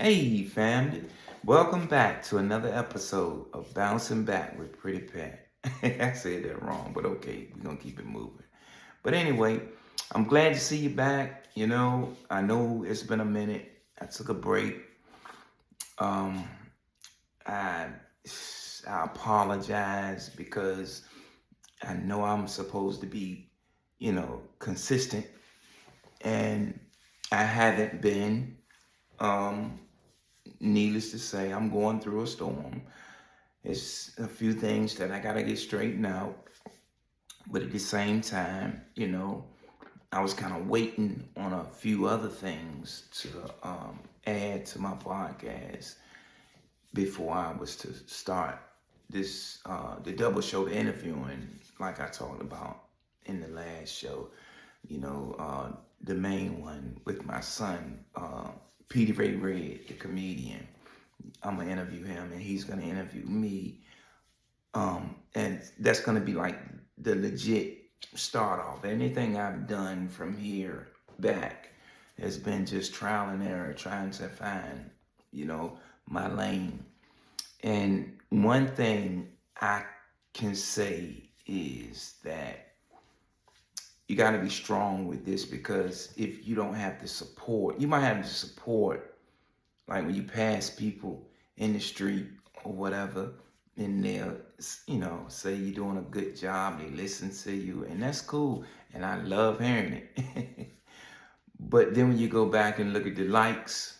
Hey, family. Welcome back to another episode of Bouncing Back with Pretty Pat. I said that wrong, but okay, we're going to keep it moving. But anyway, I'm glad to see you back. I know it's been a minute. I took a break. Um, I, I apologize because I know I'm supposed to be, consistent, and I haven't been. Um, Needless to say, I'm going through a storm. It's a few things that I got to get straightened out. But at the same time, I was kind of waiting on a few other things to add to my podcast before I was to start the double show, the interviewing, like I talked about in the last show. The main one with my son, Petey Ray Red, the comedian. I'm gonna interview him, and he's gonna interview me. And that's gonna be like the legit start off. Anything I've done from here back has been just trial and error, trying to find, my lane. And one thing I can say is that you got to be strong with this, because if you don't have the support, you might have the support like when you pass people in the street or whatever, and they'll, say you're doing a good job, they listen to you, and that's cool, and I love hearing it. But then when you go back and look at the likes,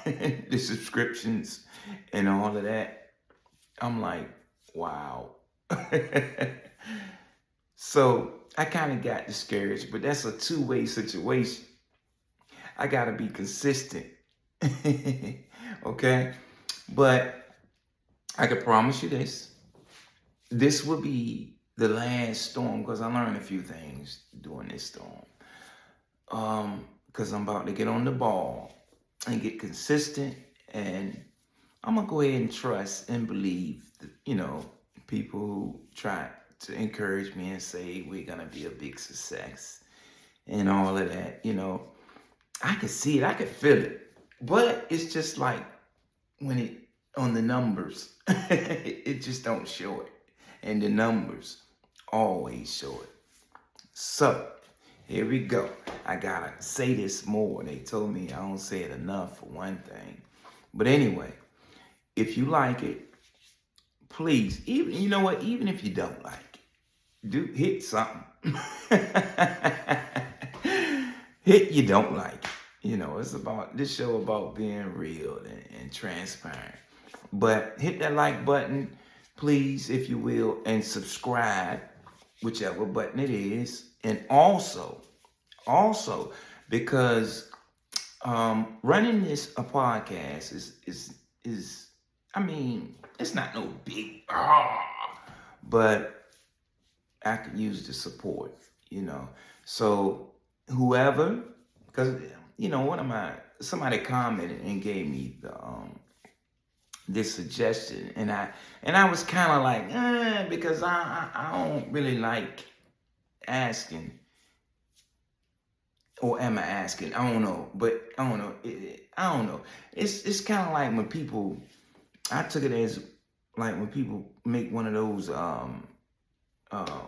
the subscriptions, and all of that, I'm like, wow. So I kind of got discouraged, but that's a two-way situation. I got to be consistent. Okay? But I can promise you this. This will be the last storm, because I learned a few things during this storm. Because I'm about to get on the ball and get consistent, and I'm going to go ahead and trust and believe, people who try to encourage me and say we're going to be a big success and all of that. I could see it, I could feel it, but it's just like when it on the numbers, it just don't show it, and the numbers always show it. So here we go. I gotta say this more. They told me I don't say it enough, for one thing. But anyway, if you like it, please, even even if you don't like it, hit something. Hit you don't like it. It's about this show about being real and transparent. But hit that like button, please, if you will, and subscribe, whichever button it is. And also, because running this a podcast is I mean, it's not no big but I could use the support, So whoever, because somebody commented and gave me the this suggestion, and I was kind of like, because I don't really like asking, or am I asking? I don't know, but I don't know. I don't know. It's kind of like when people, I took it as like when people make one of those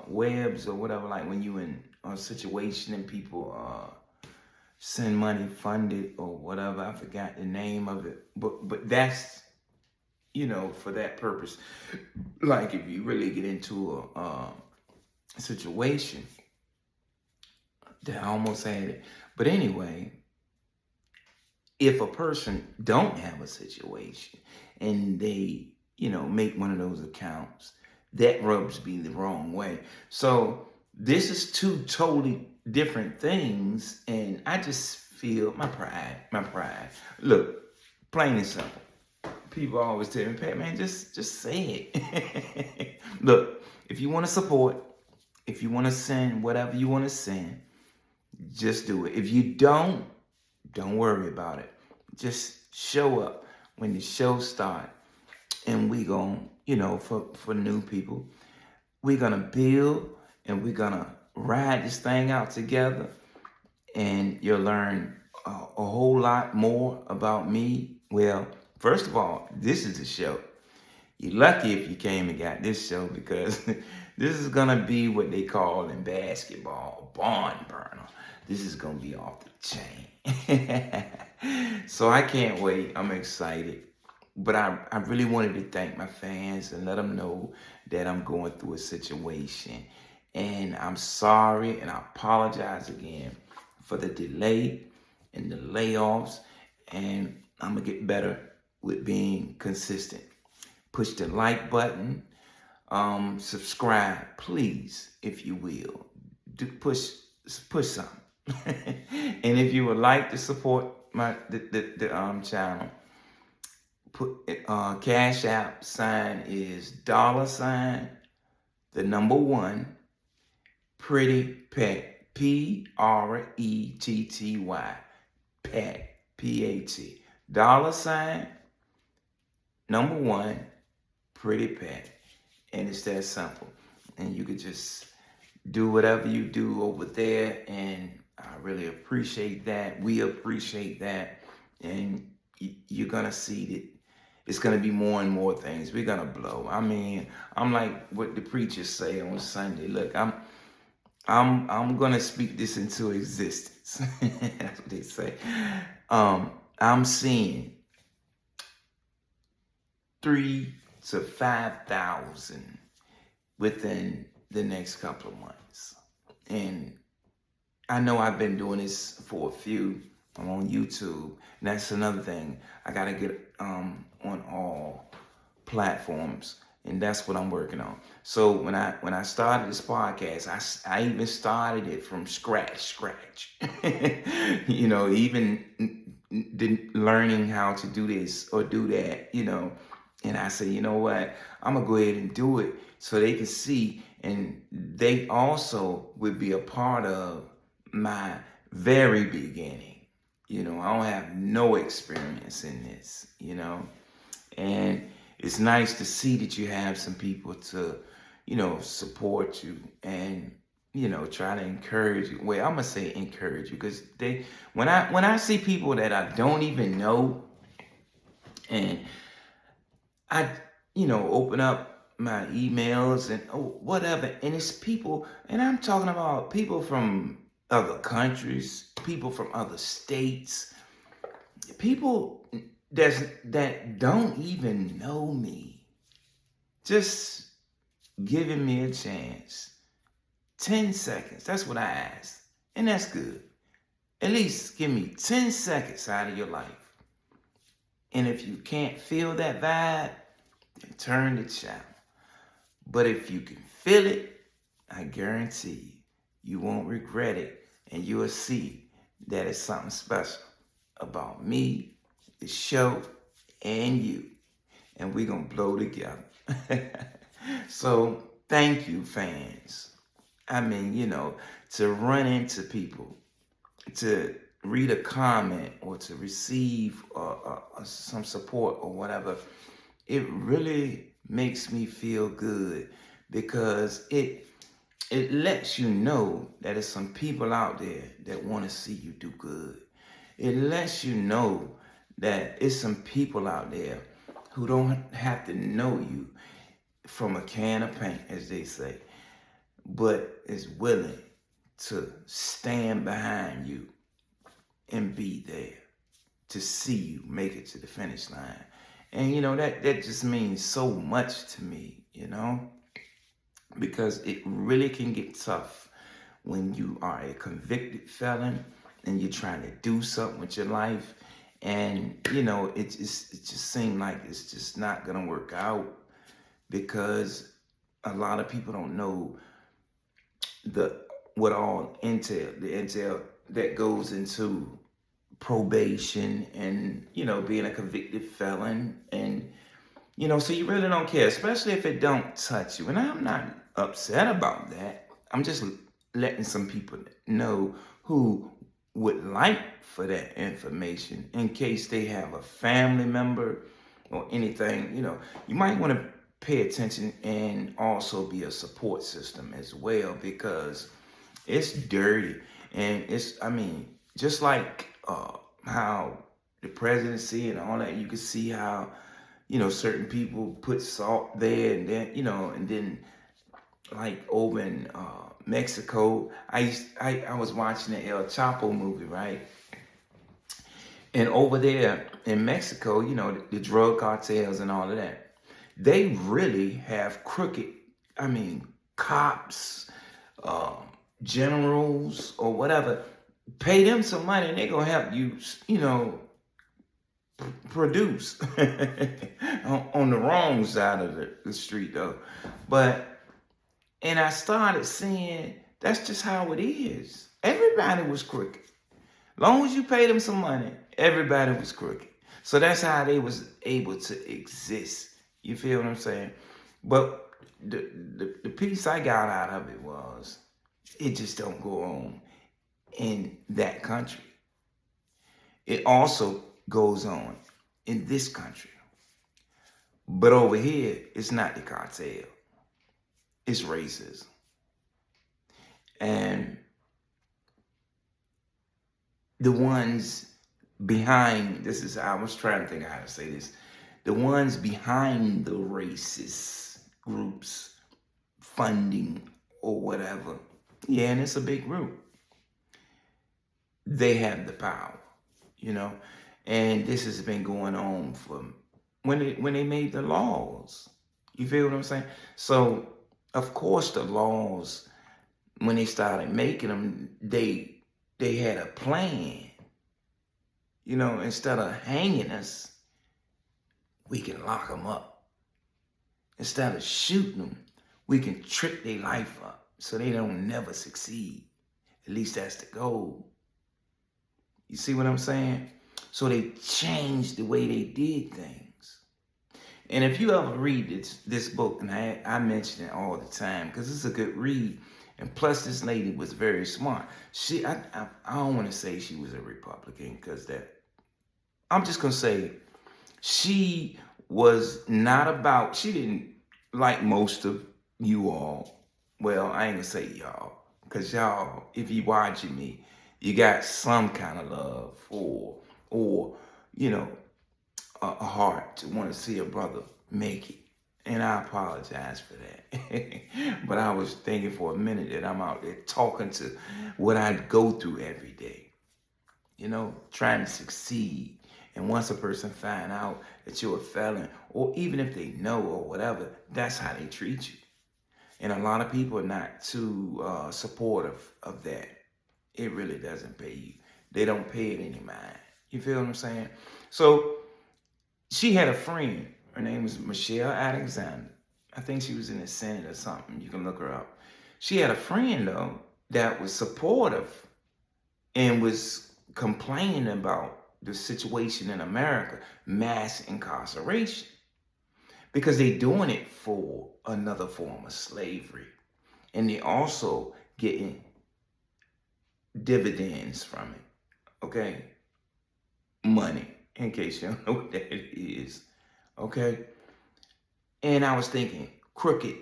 webs or whatever, like when you in a situation and people send money funded or whatever. I forgot the name of it, but that's for that purpose. Like if you really get into a situation, that I almost had it. But anyway, if a person don't have a situation and they, make one of those accounts, that rubs me the wrong way. So this is two totally different things, and I just feel my pride. Look, plain and simple. People always tell me, Pat, man, just say it. Look, if you want to support, if you want to send whatever you want to send, just do it. If you don't worry about it. Just show up when the show starts, and we gon', for new people, we're gonna build, and we're gonna ride this thing out together, and you'll learn a whole lot more about me Well, first of all, this is a show. You're lucky if you came and got this show because this is gonna be what they call in basketball a barn burner. This is gonna be off the chain. So I can't wait. I'm excited. But I really wanted to thank my fans and let them know that I'm going through a situation. And I'm sorry and I apologize again for the delay and the layoffs. And I'm going to get better with being consistent. Push the like button. Subscribe, please, if you will. Push something. And if you would like to support the channel, put Cash App sign is $, the number 1, Pretty Pet, PRETTY, Pet, PAT, $, number 1, Pretty Pet, and it's that simple. And you could just do whatever you do over there, and I really appreciate that. We appreciate that, and you're gonna see that it's gonna be more and more things. We're gonna blow. I mean, I'm like what the preachers say on Sunday. Look, I'm gonna speak this into existence. That's what they say. I'm seeing 3,000 to 5,000 within the next couple of months, and I know I've been doing this for a few. I'm on YouTube, and that's another thing. I gotta get on all platforms, and that's what I'm working on. So when I started this podcast, I even started it from scratch. Even learning how to do this or do that, And I said, you know what? I'm gonna go ahead and do it so they can see, and they also would be a part of my very beginning. I don't have no experience in this, and it's nice to see that you have some people to, support you and, try to encourage you. Well, I'm gonna say encourage you because when I see people that I don't even know, and I, open up my emails and whatever, and it's people, and I'm talking about people from other countries, people from other states, people that don't even know me, just giving me a chance. 10 seconds, that's what I asked, and that's good. At least give me 10 seconds out of your life. And if you can't feel that vibe, then turn the channel. But if you can feel it, I guarantee you won't regret it, and you will see that it's something special about me, the show, and you. And we're going to blow together. So thank you, fans. I mean, to run into people, to read a comment or to receive some support or whatever, it really makes me feel good because it lets you know that there's some people out there that want to see you do good. It lets you know that it's some people out there who don't have to know you from a can of paint, as they say, but is willing to stand behind you and be there to see you make it to the finish line. And that just means so much to me, because it really can get tough when you are a convicted felon and you're trying to do something with your life, and it just seems like it's just not gonna work out because a lot of people don't know the intel that goes into probation and being a convicted felon, and so you really don't care, especially if it don't touch you. And I'm not upset about that. I'm just letting some people know who would like for that information in case they have a family member or anything. You might want to pay attention and also be a support system as well, because it's dirty. And just like how the presidency and all that, you could see how, certain people put salt there, and then, and then like over in Mexico, I was watching the El Chapo movie, right? And over there in Mexico, the drug cartels and all of that, they really have crooked, cops, um, generals or whatever. Pay them some money and they're going to help you, produce on the wrong side of the street, though. And I started seeing that's just how it is. Everybody was crooked. Long as you pay them some money, everybody was crooked. So that's how they was able to exist. You feel what I'm saying? But the piece I got out of it was, it just don't go on in that country. It also goes on in this country. But over here, it's not the cartel. It's racism. And the ones behind, I was trying to think of how to say this. The ones behind the racist groups funding or whatever. Yeah, and it's a big group. They have the power, and this has been going on from when they made the laws. You feel what I'm saying? So, of course, the laws, when they started making them, they had a plan. Instead of hanging us, we can lock them up. Instead of shooting them, we can trick their life up so they don't never succeed. At least that's the goal. You see what I'm saying? So they changed the way they did things. And if you ever read this book, and I mention it all the time because it's a good read, and plus this lady was very smart. I don't want to say she was a Republican because I'm just going to say she was not about, she didn't like most of you all. Well, I ain't going to say y'all, because y'all, if you watching me, you got some kind of love or a heart to want to see a brother make it. And I apologize for that. But I was thinking for a minute that I'm out there talking to what I go through every day, trying to succeed. And once a person find out that you're a felon, or even if they know or whatever, that's how they treat you. And a lot of people are not too supportive of that. It really doesn't pay you. They don't pay it any mind. You feel what I'm saying? So she had a friend. Her name was Michelle Alexander. I think she was in the Senate or something. You can look her up. She had a friend, though, that was supportive and was complaining about the situation in America, mass incarceration, because they're doing it for another form of slavery. And they also getting dividends from it, okay? Money, in case you don't know what that is, okay? And I was thinking, crooked.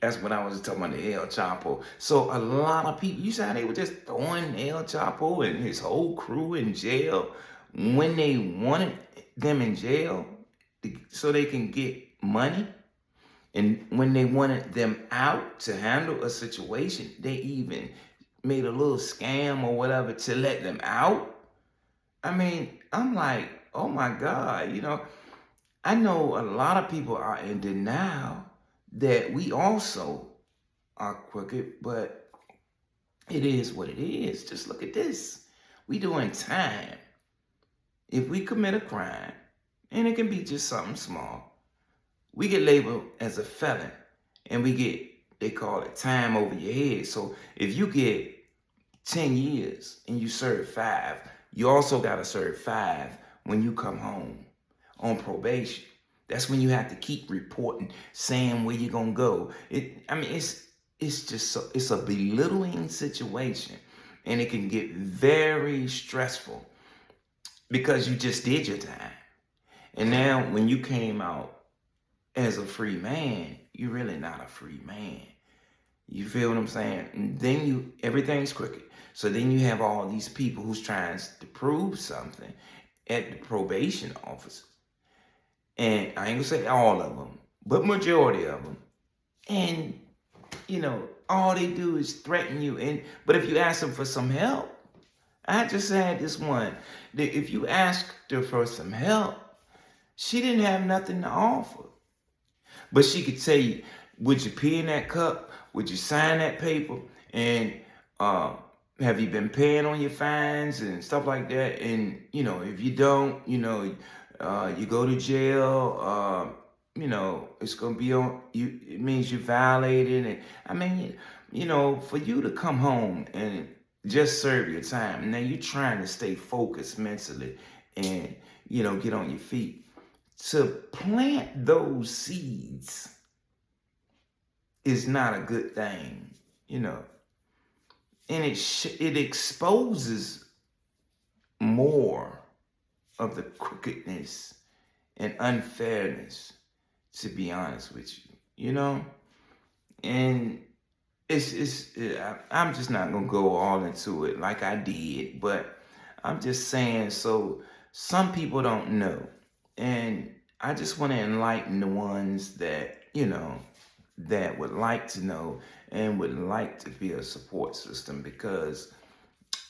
That's when I was talking about the El Chapo. So a lot of people, you saw they were just throwing El Chapo and his whole crew in jail when they wanted them in jail so they can get money. And when they wanted them out to handle a situation, they even made a little scam or whatever to let them out. I'm like, oh my God, I know a lot of people are in denial that we also are crooked, but it is what it is. Just look at this. We doing time. If we commit a crime, and it can be just something small, we get labeled as a felon, and they call it time over your head. So if you get 10 years and you serve 5, you also got to serve 5 when you come home on probation. That's when you have to keep reporting, saying where you're going to go. It's just it's a belittling situation, and it can get very stressful because you just did your time. And now when you came out as a free man, you're really not a free man. You feel what I'm saying? And then everything's crooked. So then you have all these people who's trying to prove something, at the probation office. And I ain't gonna say all of them, but majority of them. And, all they do is threaten you. But if you ask them for some help, I just had this one, that if you asked her for some help, she didn't have nothing to offer. But she could tell you, would you pee in that cup? Would you sign that paper? And have you been paying on your fines and stuff like that? And, if you don't, you go to jail, it's going to be on you. It means you violated. And I mean, for you to come home and just serve your time, now you're trying to stay focused mentally and, get on your feet. To plant those seeds is not a good thing, and it exposes more of the crookedness and unfairness, to be honest with you, and I'm just not gonna go all into it like I did, but I'm just saying, so some people don't know, and I just want to enlighten the ones that that would like to know and would like to be a support system, because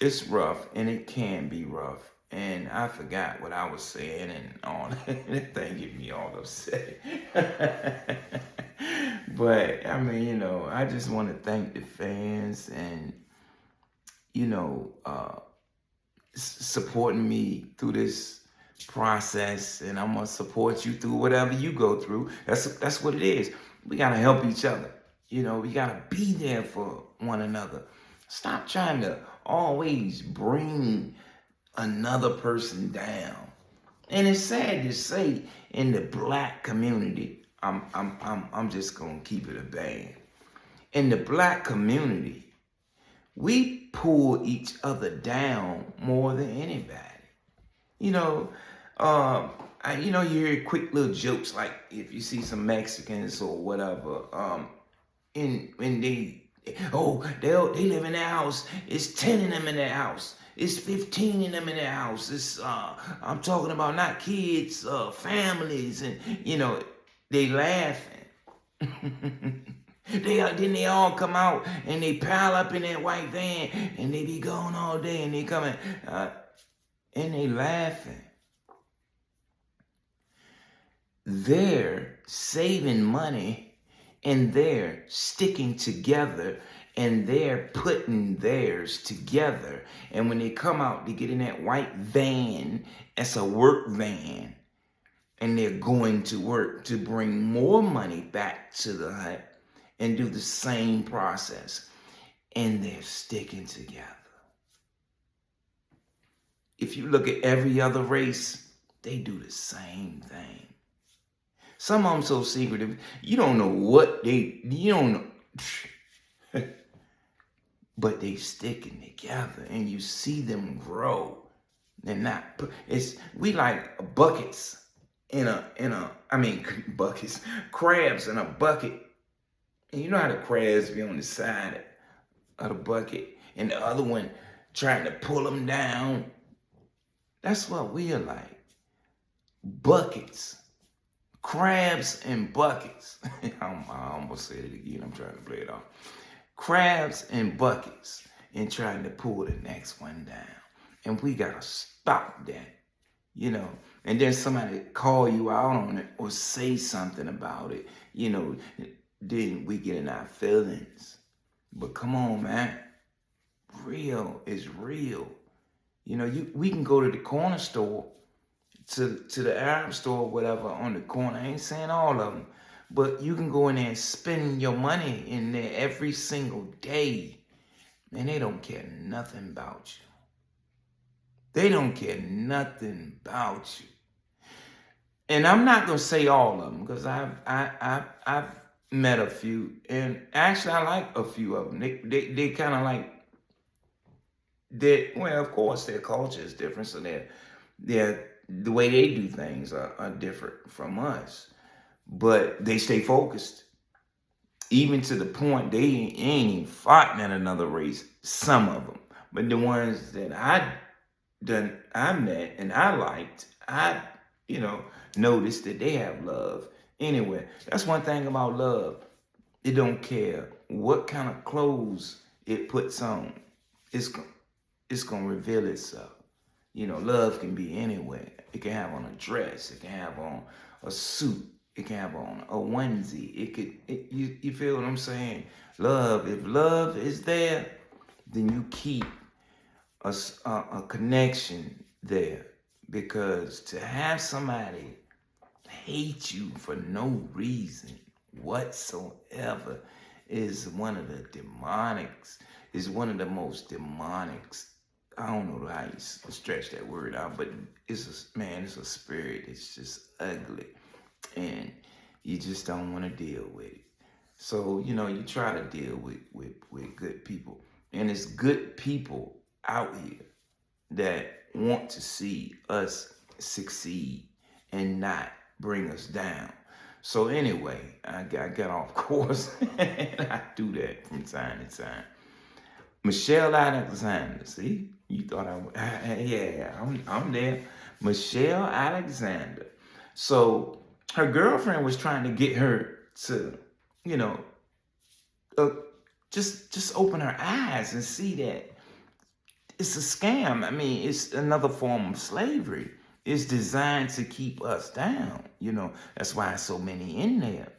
it's rough and it can be rough. And I forgot what I was saying and all that thing get me all upset. But I mean, I just want to thank the fans and, supporting me through this process, and I'm gonna support you through whatever you go through. That's what it is. We gotta help each other. We gotta be there for one another. Stop trying to always bring another person down. And it's sad to say, in the black community, I'm just gonna keep it a bang. In the black community, we pull each other down more than anybody. You hear quick little jokes, like if you see some Mexicans or whatever, and they live in their house. It's 10 of them in their house. It's 15 of them in their house. It's I'm talking about not kids, families, and they laughing. Then they all come out and they pile up in that white van and they be gone all day, and they coming and they laughing. They're saving money and they're sticking together and they're putting theirs together. And when they come out, they get in that white van, it's a work van, and they're going to work to bring more money back to the hut and do the same process. And they're sticking together. If you look at every other race, they do the same thing. Some of them so secretive, you don't know what you don't know. But they sticking together and you see them grow. They're not, we like buckets buckets, crabs in a bucket. And you know how the crabs be on the side of the bucket and the other one trying to pull them down. That's what we are like. Buckets. Crabs and buckets. I almost said it again. I'm trying to play it off. Crabs and buckets and trying to pull the next one down. And we got to stop that, And then somebody call you out on it or say something about it, then we get in our feelings. But come on, man. Real is real. We can go to the corner store, to the Arab store or whatever on the corner. I ain't saying all of them. But you can go in there and spend your money in there every single day. And they don't care nothing about you. They don't care nothing about you. And I'm not going to say all of them, because I've met a few. And actually, I like a few of them. They kind of like, well, of course, their culture is different. So the way they do things are different from us. But they stay focused. Even to the point they ain't even fighting in another race. Some of them. But the ones that I I met and I liked, I, you know, noticed that they have love. Anyway, that's one thing about love. It don't care what kind of clothes it puts on. It's it's gonna reveal itself. Love can be anywhere. It can have on a dress. It can have on a suit. It can have on a onesie. You feel what I'm saying? Love. If love is there, then you keep a connection there, because to have somebody hate you for no reason whatsoever is one of the demonics, is one of the most demonics. I don't know how you stretch that word out, but it's a spirit. It's just ugly, and you just don't want to deal with it. So, you try to deal with good people. And it's good people out here that want to see us succeed and not bring us down. So anyway, I got off course, and I do that from time to time. Michelle Alexander, see? You thought I'm there. Michelle Alexander. So her girlfriend was trying to get her to, you know, just open her eyes and see that it's a scam. I mean, it's another form of slavery. It's designed to keep us down. That's why so many in there.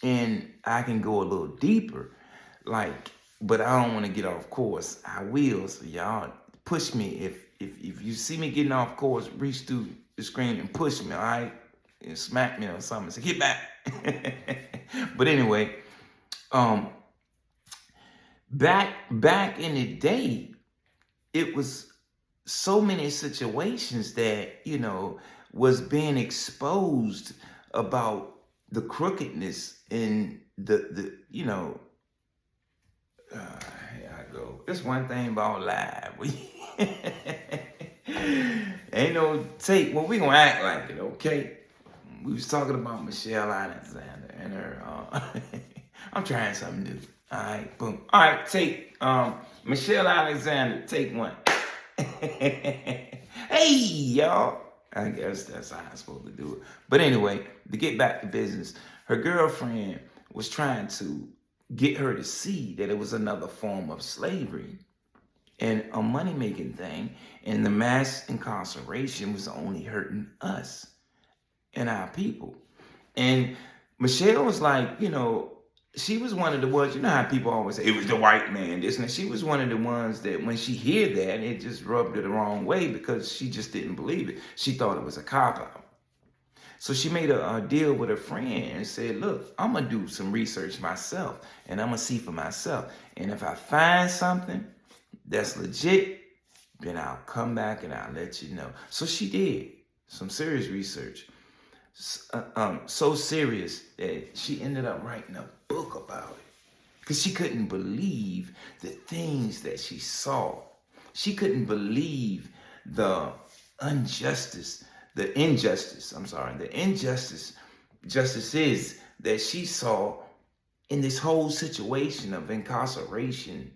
And I can go a little deeper, but I don't want to get off course. I will, so y'all push me. If you see me getting off course, reach through the screen and push me, all right? And smack me or something. Say, get back. But anyway, back in the day, it was so many situations that, was being exposed about the crookedness in here I go. It's one thing about live. Ain't no tape. Well, we gonna act like it, okay? We was talking about Michelle Alexander and her, I'm trying something new. All right, boom. All right, take, Michelle Alexander, take one. Hey, y'all. I guess that's how I'm supposed to do it. But anyway, to get back to business, her girlfriend was trying to get her to see that it was another form of slavery and a money-making thing, and the mass incarceration was only hurting us and our people. And Michelle was like, she was one of the ones, how people always say, it was the white man, this and that. She was one of the ones that when she heard that, it just rubbed her the wrong way, because she just didn't believe it. She thought it was a cop-out. So she made a deal with her friend and said, look, I'm going to do some research myself, and I'm going to see for myself. And if I find something that's legit, then I'll come back and I'll let you know. So she did some serious research. So serious that she ended up writing a book about it, because she couldn't believe the things that she saw. She couldn't believe the injustices that she saw in this whole situation of incarceration,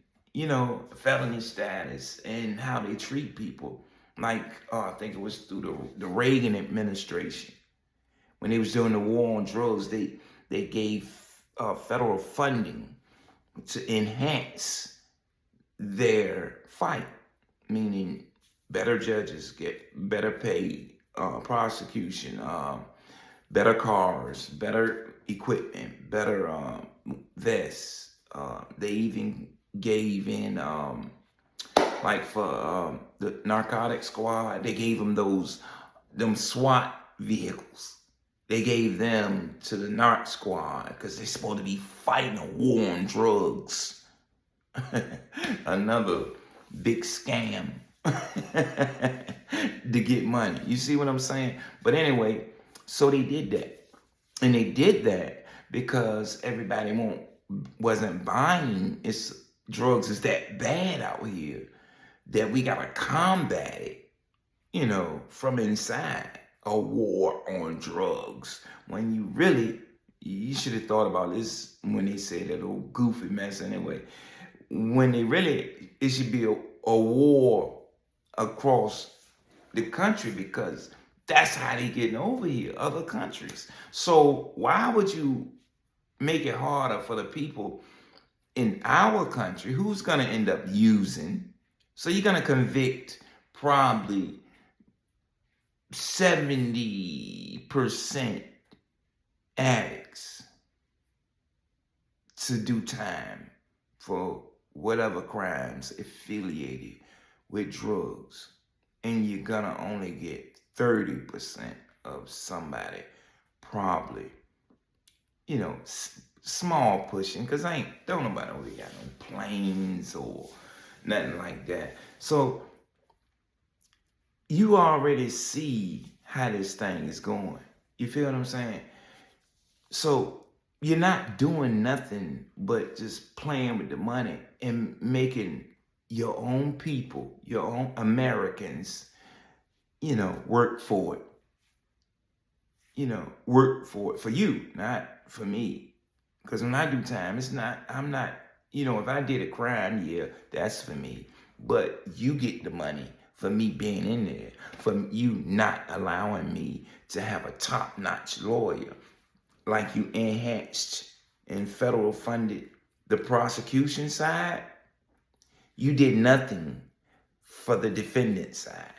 felony status, and how they treat people. I think it was through the Reagan administration. When they was doing the war on drugs, they gave federal funding to enhance their fight, meaning better judges get better paid, prosecution, better cars, better equipment, better vests. They even gave in, for the narcotic squad, they gave them them SWAT vehicles. They gave them to the narc squad because they're supposed to be fighting a war on drugs. Another big scam to get money. You see what I'm saying? But anyway, so they did that. And they did that because everybody wasn't buying drugs is that bad out here that we got to combat it, from inside. A war on drugs, when you should have thought about this when they say that old goofy mess anyway. It should be a war across the country because that's how they getting over here, other countries. So why would you make it harder for the people in our country who's going to end up using? So you're going to convict probably 70% addicts to do time for whatever crimes affiliated with drugs. And you're going to only get 30% of somebody probably, small pushing, because don't nobody really got no planes or nothing like that. So you already see how this thing is going. You feel what I'm saying? So you're not doing nothing but just playing with the money and making your own people, your own Americans, work for it. Work for it for you, not for me. Because when I do time, I'm not, if I did a crime, yeah, that's for me. But you get the money for me being in there, for you not allowing me to have a top-notch lawyer like you enhanced and federal funded the prosecution side. You did nothing for the defendant side.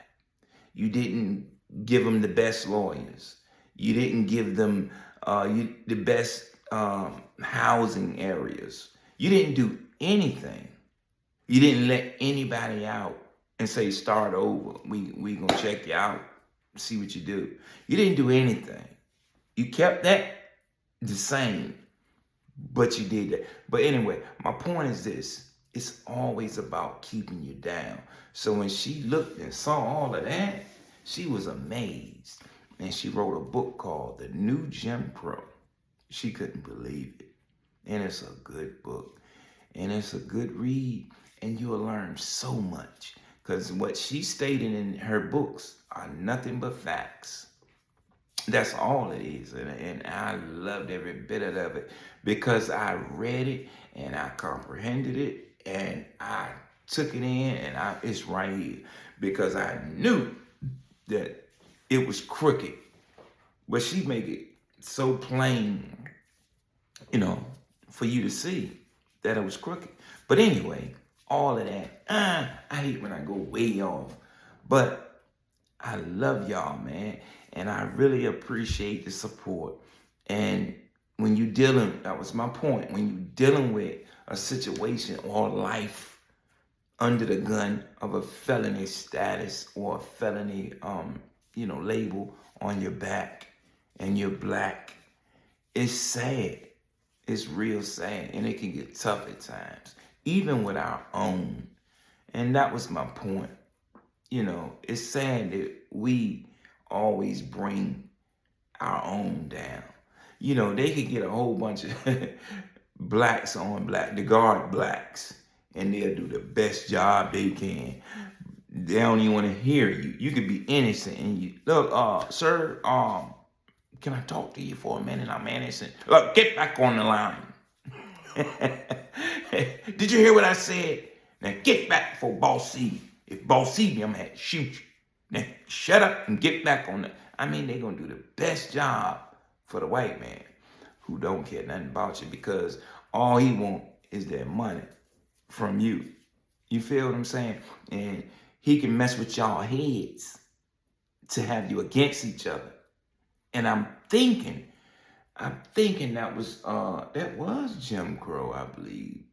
You didn't give them the best lawyers. You didn't give them the best housing areas. You didn't do anything. You didn't let anybody out and say, start over. We gonna check you out, see what you do. You didn't do anything. You kept that the same, but you did that. But anyway, my point is this. It's always about keeping you down. So when she looked and saw all of that, she was amazed. And she wrote a book called The New Jim Crow. She couldn't believe it. And it's a good book. And it's a good read. And you'll learn so much. Because what she stated in her books are nothing but facts. That's all it is. And I loved every bit of it because I read it and I comprehended it and I took it in and it's right here because I knew that it was crooked. But she made it so plain, for you to see that it was crooked. But anyway, all of that, I hate when I go way off. But I love y'all, man. And I really appreciate the support. And when you're dealing, that was my point, when you're dealing with a situation or life under the gun of a felony status or a felony, label on your back and you're black, it's sad. It's real sad. And it can get tough at times, even with our own. And that was my point. It's sad that we always bring our own down. They could get a whole bunch of blacks on black, the guard blacks, and they'll do the best job they can. They don't even want to hear you. You could be innocent and you look, sir, can I talk to you for a minute? I'm innocent. Look, get back on the line. Did you hear what I said? Now get back before boss see you. If boss see me, I'm gonna have to shoot you. Now shut up and get back on the. They're gonna do the best job for the white man who don't care nothing about you because all he want is that money from you. You feel what I'm saying? And he can mess with y'all heads to have you against each other. And I'm thinking that was Jim Crow, I believe.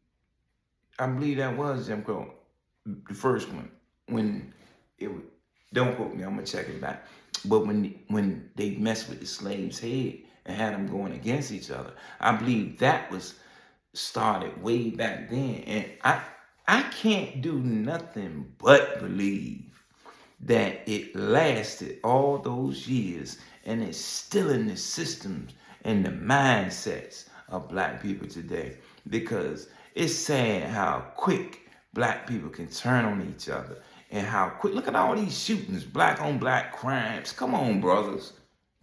I believe that was Jim Crow, the first one. When it don't quote me, I'm gonna check it back. But when they messed with the slave's head and had them going against each other, I believe that was started way back then. And I can't do nothing but believe that it lasted all those years and it's still in the systems and the mindsets of black people today. Because it's sad how quick black people can turn on each other and how quick, look at all these shootings, black on black crimes. Come on, brothers.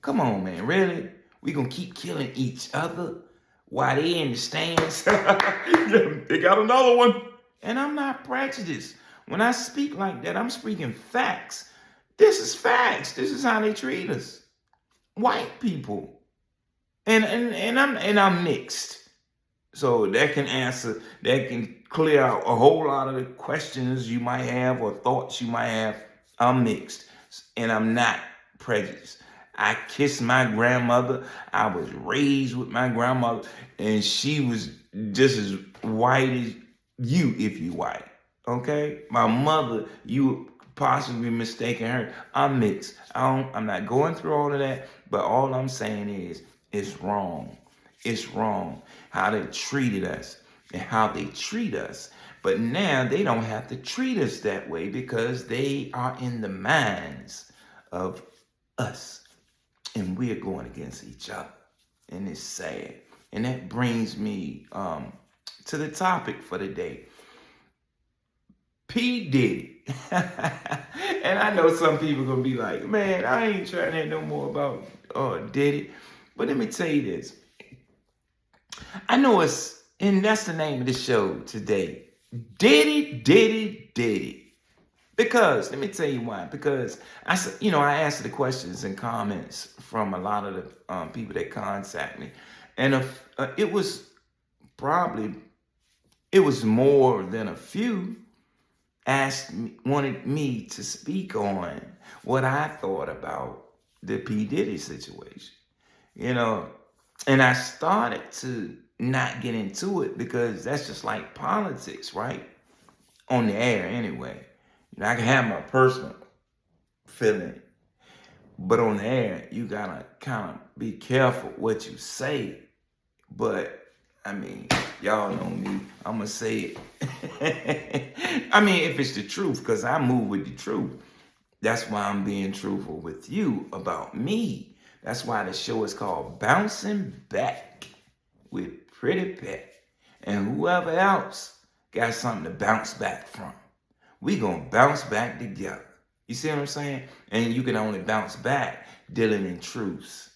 Come on, man. Really? We gonna keep killing each other while they in the stands? They got another one. And I'm not prejudiced. When I speak like that, I'm speaking facts. This is facts. This is how they treat us. White people. And I'm mixed. So that can clear out a whole lot of the questions you might have or thoughts you might have. I'm mixed and I'm not prejudiced. I kissed my grandmother. I was raised with my grandmother, and she was just as white as you if you white. Okay? My mother, you possibly mistaken her. I'm mixed. I'm not going through all of that, but all I'm saying is it's wrong. It's wrong how they treated us and how they treat us. But now they don't have to treat us that way because they are in the minds of us. And we're going against each other. And it's sad. And that brings me to the topic for the day. P. Diddy. And I know some people are going to be like, man, I ain't trying to know more about Diddy. But let me tell you this. I know and that's the name of the show today. Diddy, Diddy, Diddy. Because, let me tell you why. Because, I answer the questions and comments from a lot of the people that contact me. And it was more than a few wanted me to speak on what I thought about the P. Diddy situation. And I started to not get into it because that's just like politics, right? On the air anyway. I can have my personal feeling, but on the air, you gotta kind of be careful what you say. But I mean, y'all know me. I'm gonna say it. I mean, if it's the truth, because I move with the truth. That's why I'm being truthful with you about me. That's why the show is called Bouncing Back with Pretty Pet. And whoever else got something to bounce back from. We gonna bounce back together. You see what I'm saying? And you can only bounce back dealing in truths,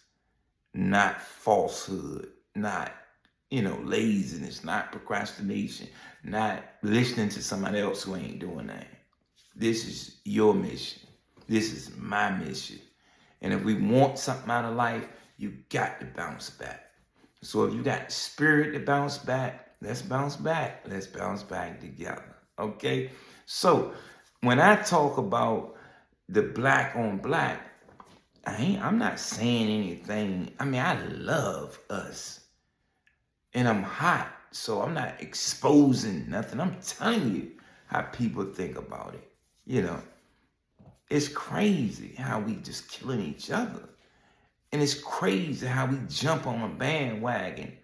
not falsehood, not, laziness, not procrastination, not listening to somebody else who ain't doing that. This is your mission. This is my mission. And if we want something out of life, you got to bounce back. So if you got the spirit to bounce back, let's bounce back. Let's bounce back together. Okay? So when I talk about the black on black, I'm not saying anything. I mean, I love us. And I'm hot. So I'm not exposing nothing. I'm telling you how people think about it. It's crazy how we just killing each other. And it's crazy how we jump on a bandwagon.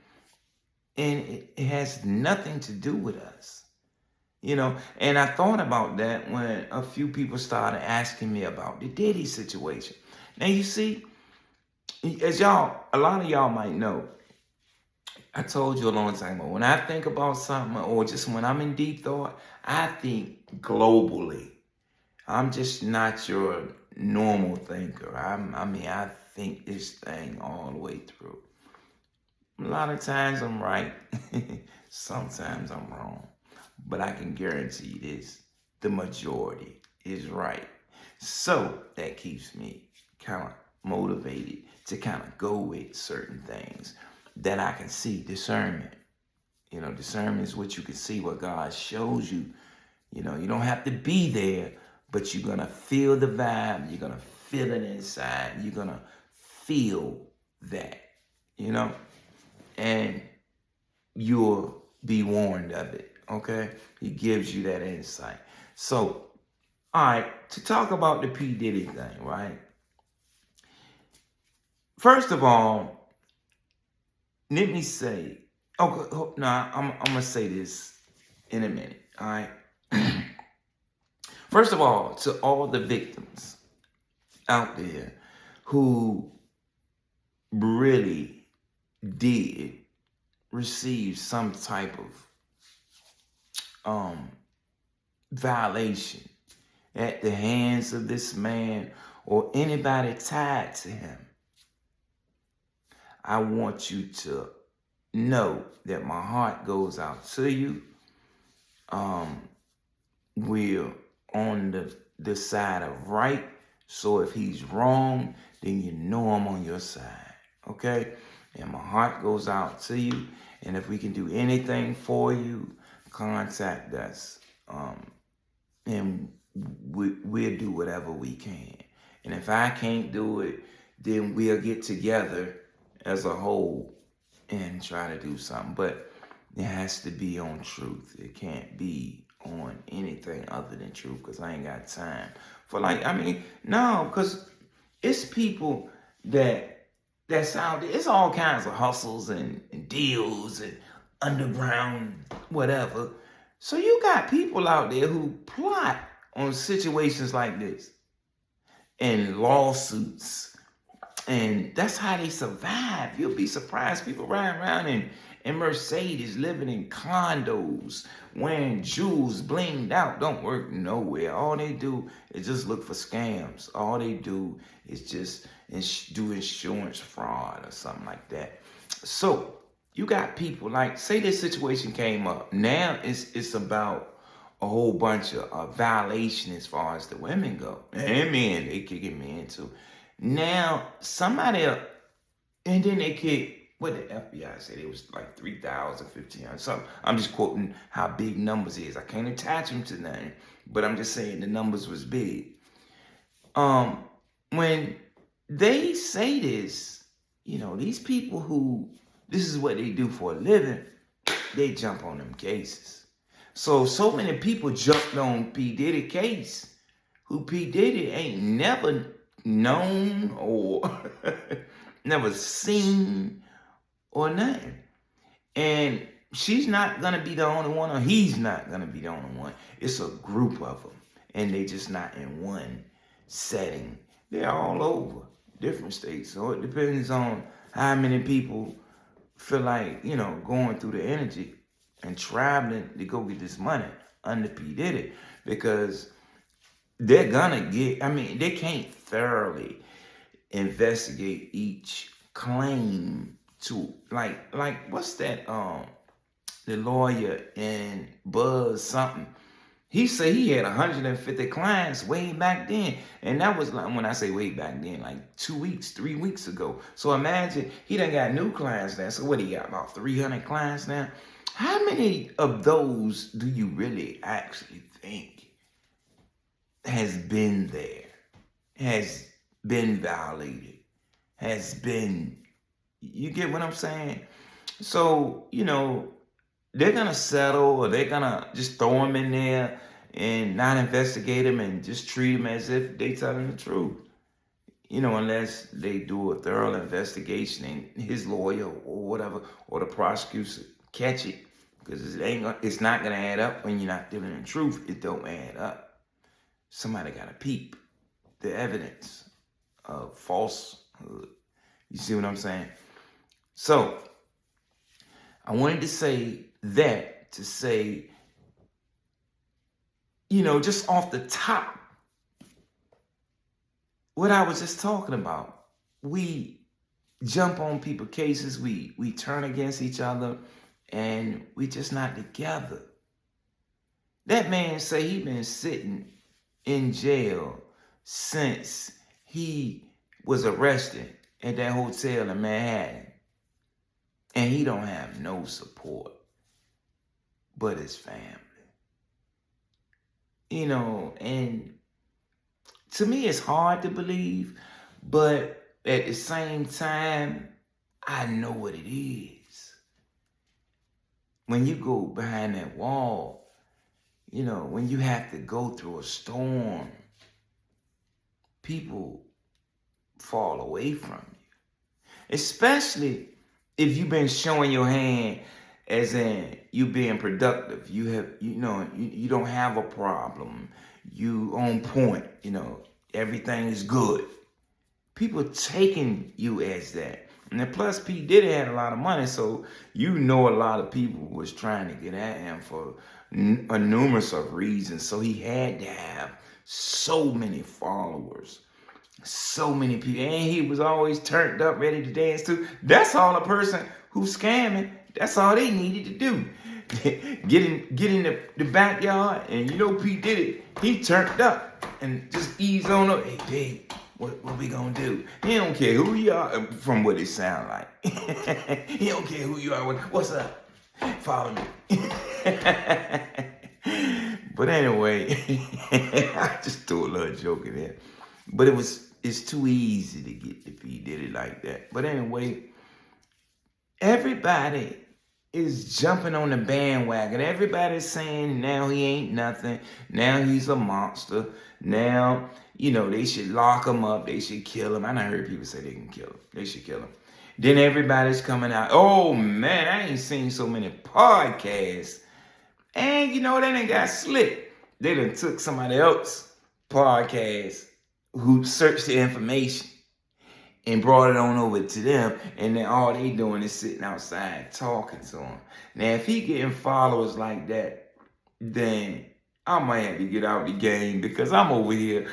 And it has nothing to do with us. And I thought about that when a few people started asking me about the Diddy situation. Now, you see, as a lot of y'all might know, I told you a long time ago, when I think about something or just when I'm in deep thought, I think globally. I'm just not your normal thinker. I think this thing all the way through. A lot of times I'm right. Sometimes I'm wrong. But I can guarantee this, the majority is right. So that keeps me kind of motivated to kind of go with certain things that I can see. Discernment. Discernment is what you can see, what God shows you. You don't have to be there, but you're going to feel the vibe. You're going to feel it inside. You're going to feel that, and you'll be warned of it. Okay? He gives you that insight. So, all right, to talk about the P. Diddy thing, right? First of all, let me say, I'm going to say this in a minute, all right? First of all, to all the victims out there who really did receive some type of violation at the hands of this man or anybody tied to him, I want you to know that my heart goes out to you. we're on the side of right. So if he's wrong, then you know I'm on your side. Okay? And my heart goes out to you. And if we can do anything for you, contact us. And we'll do whatever we can. And if I can't do it, then we'll get together as a whole and try to do something. But it has to be on truth. It can't be on anything other than truth, because I ain't got time for no, because it's people that's out there. It's all kinds of hustles and deals and underground whatever. So you got people out there who plot on situations like this and lawsuits, and that's how they survive. You'll be surprised. People riding around in Mercedes, living in condos, wearing jewels, blinged out, don't work nowhere. All they do is just look for scams. All they do is just do insurance fraud or something like that. So you got people like, say this situation came up. Now it's about a whole bunch of violation as far as the women go. And men, they kicking men too. Now, somebody, and then they kick, what the FBI said, it was like 3,000, 1,500, something. I'm just quoting how big numbers is. I can't attach them to nothing, but I'm just saying the numbers was big. When they say this, these people who, this is what they do for a living, they jump on them cases. So many people jumped on P. Diddy case, who P. Diddy ain't never known or never seen or nothing. And she's not going to be the only one, or he's not going to be the only one. It's a group of them, and they just not in one setting. They're all over different states. So it depends on how many people feel like, going through the energy and traveling to go get this money under P. Diddy, because they're gonna get, they can't thoroughly investigate each claim to, like what's that, the lawyer in Buzz something, he said he had 150 clients way back then. And that was like, when I say way back then, like 2 weeks, 3 weeks ago. So imagine he done got new clients now. So what, he got about 300 clients now? How many of those do you really actually think has been there, has been violated, has been, you get what I'm saying? So, they're going to settle, or they're going to just throw him in there and not investigate him and just treat him as if they telling the truth. Unless they do a thorough investigation and his lawyer or whatever, or the prosecutor catch it. Because it's not going to add up when you're not dealing in truth. It don't add up. Somebody got to peep the evidence of falsehood. You see what I'm saying? So, I wanted to say that to say, just off the top, what I was just talking about. We jump on people's cases, we turn against each other, and we just not together. That man say he been sitting in jail since he was arrested at that hotel in Manhattan. And he don't have no support but his family. And to me it's hard to believe, but at the same time, I know what it is. When you go behind that wall, when you have to go through a storm, people fall away from you. Especially if you've been showing your hand, as in you being productive, you have, you don't have a problem, you on point, everything is good. People taking you as that. And then plus P. Diddy had a lot of money, so a lot of people was trying to get at him for a numerous of reasons. So he had to have so many followers. So many people, and he was always turned up, ready to dance too. That's all a person who's scamming, that's all they needed to do. get in the backyard, and you know P Diddy, he turned up and just ease on up. Hey, babe, what we gonna do? He don't care who you are, from what it sound like. He don't care who you are. What's up? Follow me. But anyway, I just threw a little joke in there. But it's too easy to get to P Diddy like that. But anyway, everybody is jumping on the bandwagon. Everybody's saying now he ain't nothing. Now he's a monster. Now, they should lock him up. They should kill him. I done heard people say they can kill him. They should kill him. Then everybody's coming out. Oh, man, I ain't seen so many podcasts. And, they done got slick. They done took somebody else's podcast who searched the information and brought it on over to them, and then all they doing is sitting outside talking to him. Now, if he getting followers like that, then I might have to get out the game, because I'm over here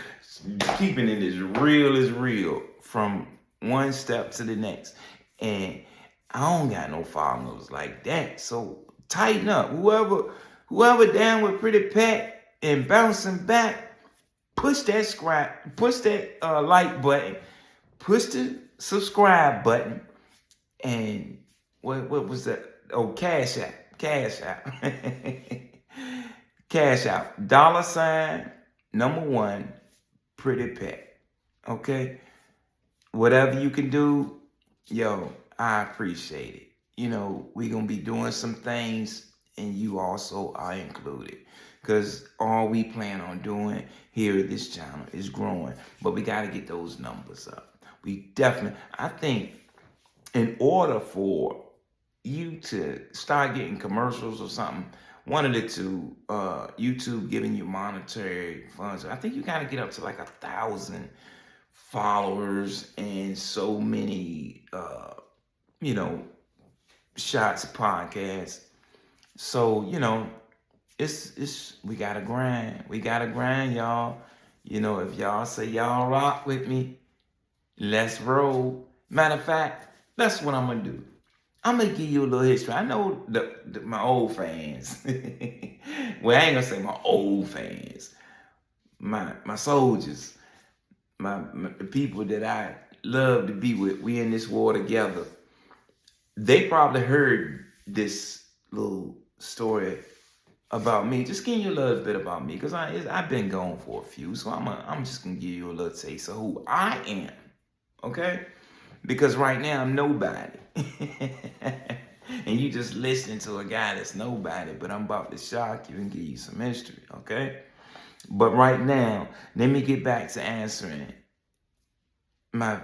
keeping it as real from one step to the next. And I don't got no followers like that. So tighten up. Whoever down with Pretty Pat and bouncing back, push that like button. Push the subscribe button, and what was that? Oh, Cash App. Cash App. $1 Pretty Pet. Okay? Whatever you can do, I appreciate it. We're going to be doing some things, and you also are included. Because all we plan on doing here at this channel is growing. But we got to get those numbers up. I think in order for you to start getting commercials or something, one of the two, YouTube giving you monetary funds, I think you got to get up to like 1,000 followers and so many, shots of podcasts. So, we got to grind. We got to grind, y'all. If y'all say y'all rock with me, let's roll. Matter of fact, that's what I'm going to do. I'm going to give you a little history. I know my old fans. Well, I ain't going to say my old fans. My soldiers. The people that I love to be with. We in this war together. They probably heard this little story about me. Just give you a little bit about me, because I've been gone for a few. So I'm just going to give you a little taste of who I am. Okay? Because right now I'm nobody. And you just listening to a guy that's nobody, but I'm about to shock you and give you some history, okay? But right now, let me get back to answering my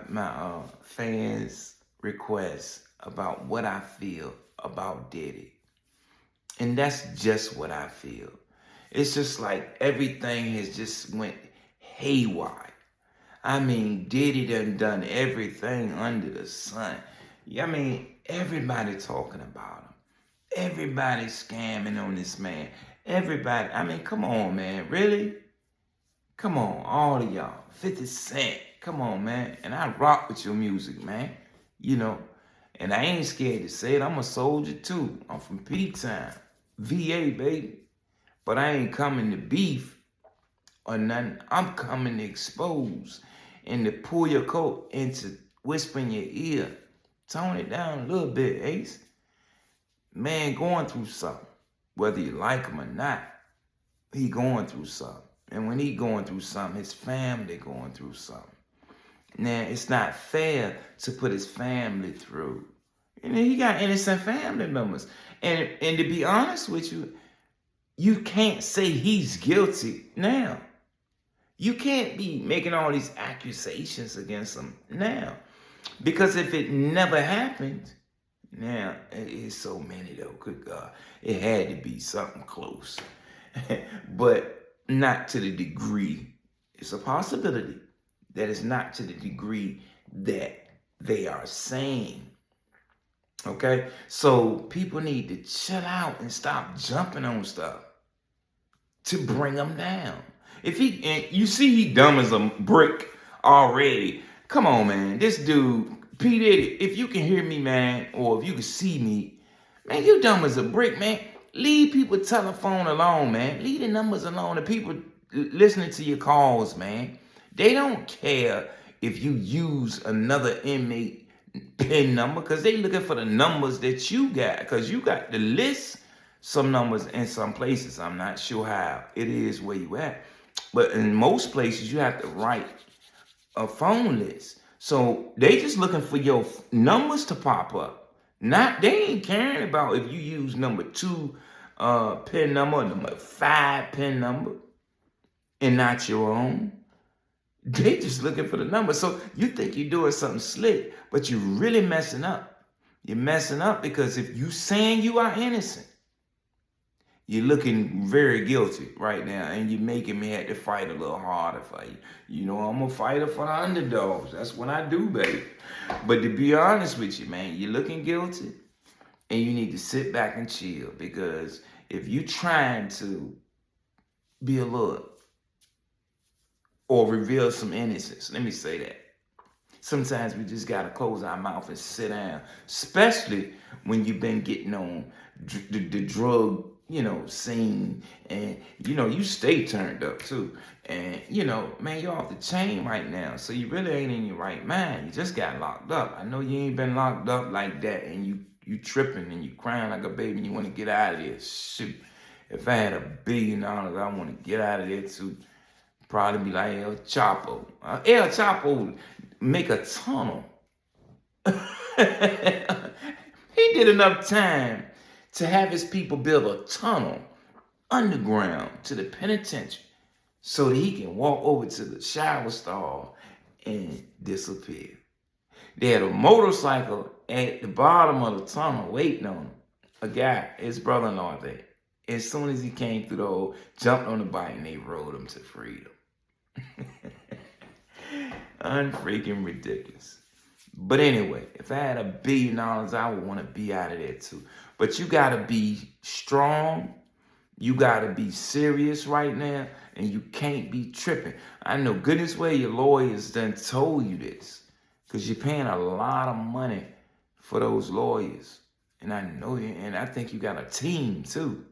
fans' requests about what I feel about Diddy. And that's just what I feel. It's just like everything has just went haywire. I mean, Diddy done everything under the sun. I mean, everybody talking about him. Everybody scamming on this man. Everybody, I mean, come on, man. Really? Come on, all of y'all. 50 Cent. Come on, man. And I rock with your music, man. And I ain't scared to say it. I'm a soldier, too. I'm from P-Town. VA, baby. But I ain't coming to beef or nothing. I'm coming to expose and to pull your coat and to whisper in your ear. Tone it down a little bit, Ace. Man going through something. Whether you like him or not, he going through something. And when he going through something, his family going through something. Now, it's not fair to put his family through. And he got innocent family members. And to be honest with you, you can't say he's guilty now. You can't be making all these accusations against him now. Because if it never happened, now, it is so many though, good God. It had to be something close. But not to the degree. It's a possibility that it's not to the degree that they are saying. Okay? So people need to chill out and stop jumping on stuff to bring them down. You see he dumb as a brick already. Come on, man. This dude, P. Diddy, if you can hear me, man, or if you can see me, man, you dumb as a brick, man. leave people telephone alone, man. Leave the numbers alone. The people listening to your calls, man. They don't care if you use another inmate PIN number because they looking for the numbers that you got because you got to list some numbers in some places. I'm not sure how it is where you at. But in most places, you have to write a phone list. So they just looking for your numbers to pop up. Not they ain't caring about if you use number 2 PIN number or number 5 PIN number and not your own. They just looking for the number. So you think you're doing something slick, but you're really messing up. You're messing up because if you saying you are innocent, you're looking very guilty right now, and you're making me have to fight a little harder for you. You know, I'm a fighter for the underdogs. That's what I do, baby. But to be honest with you, man, you're looking guilty, and you need to sit back and chill because if you trying to be a little or reveal some innocence, let me say that. Sometimes we just got to close our mouth and sit down, especially when you've been getting on the drug, scene, and, you stay turned up too. And, man, you're off the chain right now. So you really ain't in your right mind. You just got locked up. I know you ain't been locked up like that, and you tripping and you crying like a baby and you want to get out of there. Shoot. If I had $1 billion, I want to get out of there too. Probably be like El Chapo. El Chapo make a tunnel. He did enough time to have his people build a tunnel underground to the penitentiary so that he can walk over to the shower stall and disappear. They had a motorcycle at the bottom of the tunnel waiting on him. A guy, his brother-in-law there. As soon as he came through the hole, jumped on the bike and they rode him to freedom. Unfreaking ridiculous. But anyway, if I had $1 billion, I would want to be out of there too. But you got to be strong. You got to be serious right now. And you can't be tripping. I know goodness well your lawyers done told you this. Because you're paying a lot of money for those lawyers. And I know you, and I think you got a team too.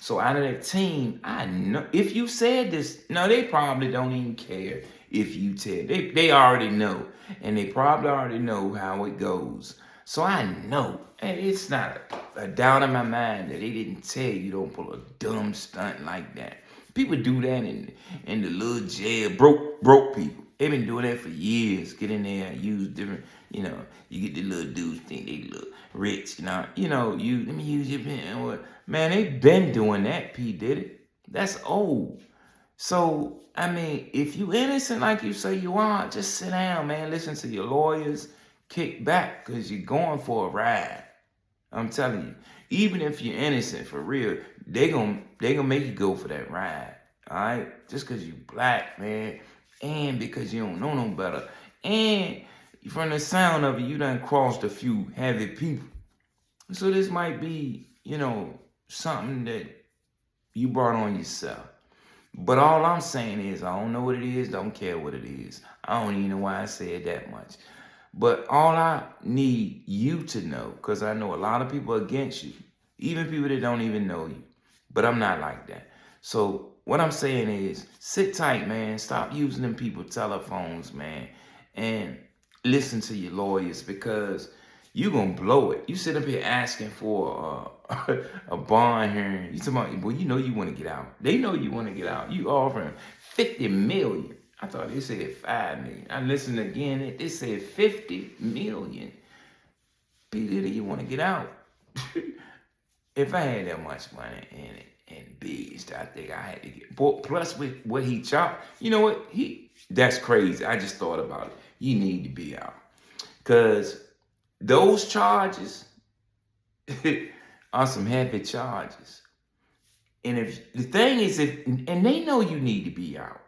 So out of that team, I know if you said this, no, they probably don't even care if you tell. They already know. And they probably already know how it goes. So I know. And it's not a doubt in my mind that they didn't tell you don't pull a dumb stunt like that. People do that in the little jail. Broke people. They've been doing that for years. Get in there and use different, you get the little dudes think they look rich. Let me use your pen. Man, they've been doing that, P. Diddy. That's old. So, I mean, if you innocent like you say you are, just sit down, man. Listen to your lawyers. Kick back because you're going for a ride. I'm telling you. Even if you're innocent for real, they gonna make you go for that ride. All right? Just because you black, man. And because you don't know no better. And from the sound of it, you done crossed a few heavy people. So this might be, something that you brought on yourself. But all I'm saying is, I don't know what it is, don't care what it is. I don't even know why I said that much. But all I need you to know, because I know a lot of people against you, even people that don't even know you. But I'm not like that. So what I'm saying is, sit tight, man. Stop using them people's telephones, man. And listen to your lawyers because you're going to blow it. You sit up here asking for a bond hearing. You talking about, well, you want to get out. They know you want to get out. You offering $50 million. I thought they said $5 million. I listened again. They said $50 million. P. Diddy, you want to get out? If I had that much money and bigs, I think I had to get. Plus with what he chopped, you know what? That's crazy. I just thought about it. You need to be out. Because those charges are some heavy charges. And if the thing is, and they know you need to be out.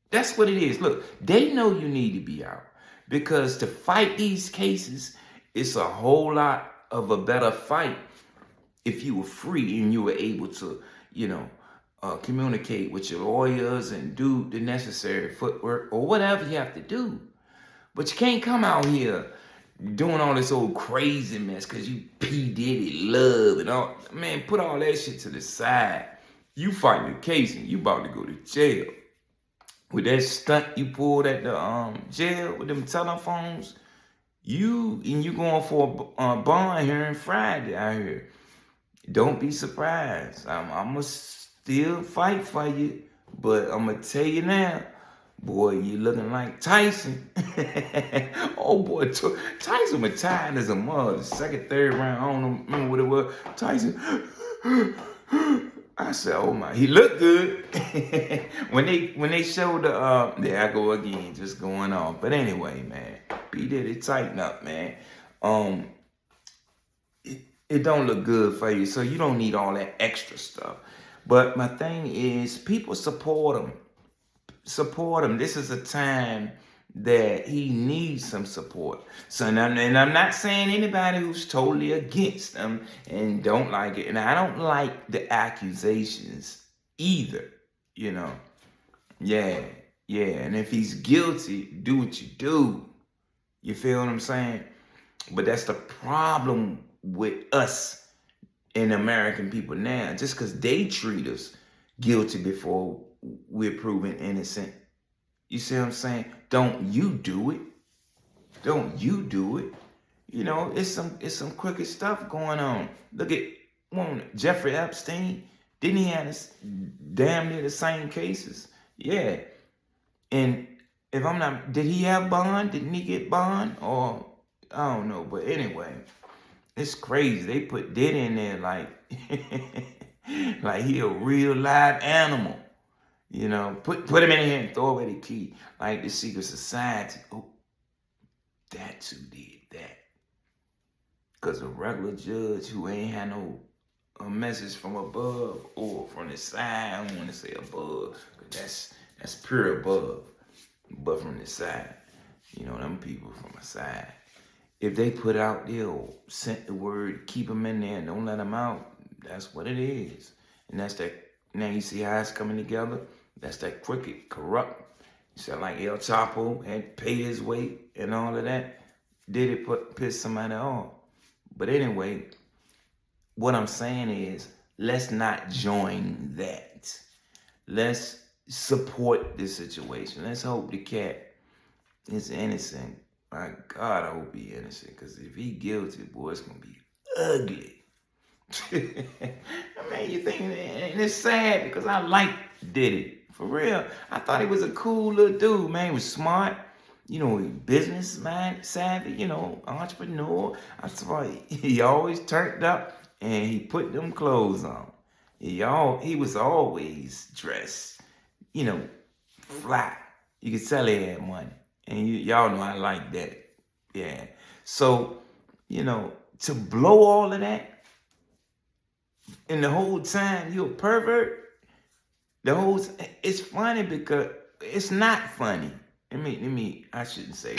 That's what it is. Look, they know you need to be out. Because to fight these cases, it's a whole lot of a better fight if you were free and you were able to, communicate with your lawyers and do the necessary footwork or whatever you have to do. But you can't come out here doing all this old crazy mess because you P. Diddy love and all. Man, put all that shit to the side. You fighting the case and you about to go to jail. With that stunt you pulled at the jail with them telephones, you going for a bond hearing Friday out here. Don't be surprised. I'm gonna still fight for you, but I'm gonna tell you now, boy, you looking like Tyson. Oh boy, Tyson was tired as a mother. The second, third round, I don't remember what it was. Tyson. I said, oh my, he looked good. when they showed there I go again, just going on. But anyway, man, P. Diddy, tighten up, man. It don't look good for you, so you don't need all that extra stuff. But my thing is, people support him. Support him. This is a time that he needs some support. So, and I'm not saying anybody who's totally against him and don't like it. And I don't like the accusations either, you know. Yeah. And if he's guilty, do what you do. You feel what I'm saying? But that's the problem with us and American people now. Just because they treat us guilty before we're proven innocent. You see what I'm saying? Don't you do it. Don't you do it. You know, it's some crooked stuff going on. Look at Jeffrey Epstein. Didn't he have this damn near the same cases? Yeah. And if I'm not, did he have bond? Didn't he get bond? Or I don't know. But anyway, it's crazy. They put Diddy in there like like he a real live animal. You know, put him in here and throw away the key. Like the secret society. Oh, that's who did that. Because a regular judge who ain't had no a message from above or from the side, I don't want to say above, because that's pure above. But from the side, you know, them people from the side. If they put out there or sent the word, keep them in there and don't let them out, that's what it is. And that's that, now you see how it's coming together? That's that crooked, corrupt. You said like El Chapo had to pay his way and all of that. Did it piss somebody off? But anyway, what I'm saying is, let's not join that. Let's support this situation. Let's hope the cat is innocent. My God, I hope he innocent. Because if he guilty, boy, it's going to be ugly. I mean, you think, and it's sad because I like Diddy. For real. I thought he was a cool little dude, man. He was smart. You know, businessman, savvy, you know, entrepreneur. I thought he always turned up and he put them clothes on. He was always dressed, you know, fly. You could tell he had money. And y'all know I like that. Yeah. So, you know, to blow all of that, and the whole time you a pervert, it's funny because it's not funny. I shouldn't say.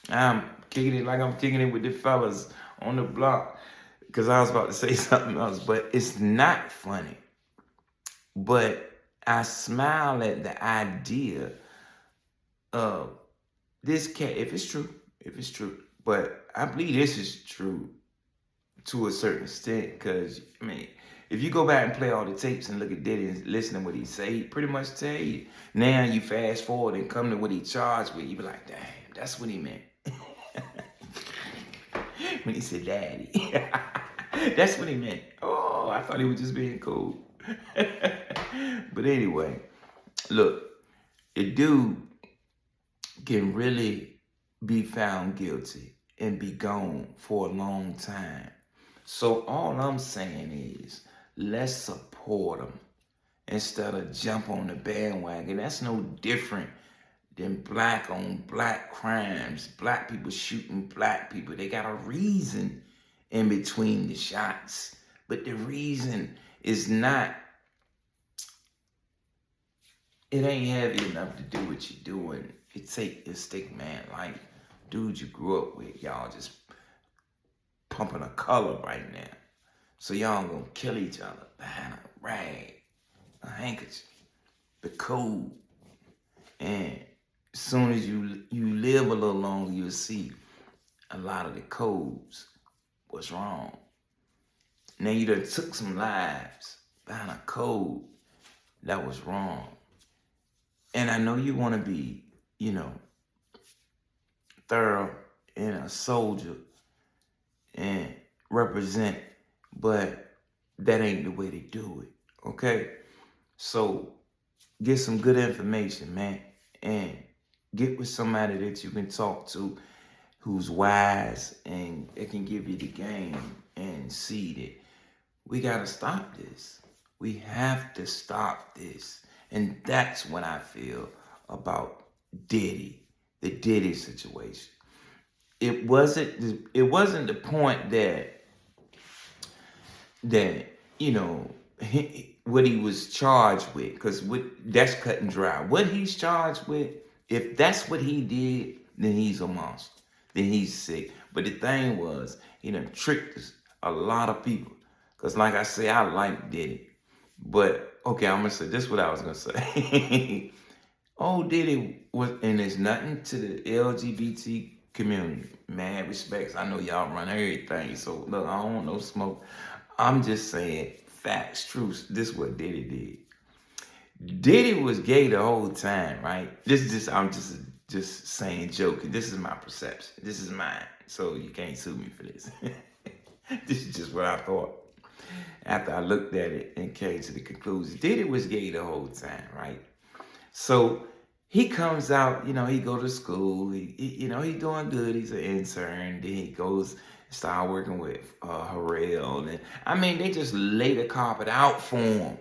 I'm kicking it like I'm kicking it with the fellas on the block because I was about to say something else, but it's not funny. But I smile at the idea of this cat, if it's true, but I believe this is true to a certain extent because, I mean, if you go back and play all the tapes and look at Diddy and listen to what he say, he pretty much tell you. Now you fast forward and come to what he charged with, you be like, damn, that's what he meant. When he said daddy. That's what he meant. Oh, I thought he was just being cool. But anyway, look, the dude can really be found guilty and be gone for a long time. So all I'm saying is, let's support them instead of jump on the bandwagon. That's no different than black on black crimes. Black people shooting black people. They got a reason in between the shots. But the reason is not, it ain't heavy enough to do what you're doing. It take your stick man like dude you grew up with. Y'all just pumping a color right now. So y'all gonna kill each other behind a rag, a handkerchief, the code. And as soon as you live a little longer, you'll see a lot of the codes was wrong. Now you done took some lives behind a code that was wrong. And I know you want to be, thorough and a soldier and represent, but that ain't the way they do it. Okay? So get some good information, man, and get with somebody that you can talk to who's wise and it can give you the game and see that we got to stop this. We have to stop this. And that's what I feel about Diddy, the Diddy situation. It wasn't the point that what he was charged with, because that's cut and dry. What he's charged with, if that's what he did, then he's a monster. Then he's sick. But the thing was, he done tricked a lot of people. Because like I say, I like Diddy. But, okay, I'm going to say, this is what I was going to say. Oh, Diddy was, and there's nothing to the LGBT community. Mad respects. I know y'all run everything. So, look, I don't want no smoke. I'm just saying facts, truths. This is what Diddy did. Diddy was gay the whole time, right? I'm just saying, joking. This is my perception. This is mine. So you can't sue me for this. This is just what I thought after I looked at it and came to the conclusion. Diddy was gay the whole time, right? So he comes out, he go to school. He doing good. He's an intern. Then he goes start working with Harrell. And I mean, they just lay the carpet out for him.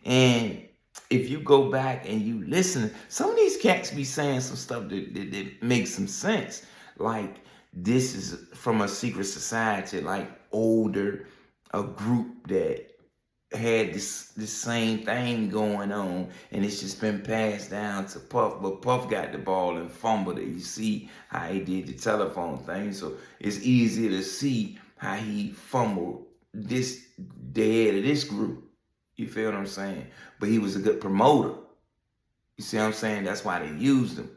And if you go back and you listen, some of these cats be saying some stuff that makes some sense. Like, this is from a secret society, like older, a group that had this same thing going on, and it's just been passed down to Puff. But Puff got the ball and fumbled it. You see how he did the telephone thing, so it's easier to see how he fumbled the head of this group. You feel what I'm saying? But he was a good promoter. You see what I'm saying? That's why they used him,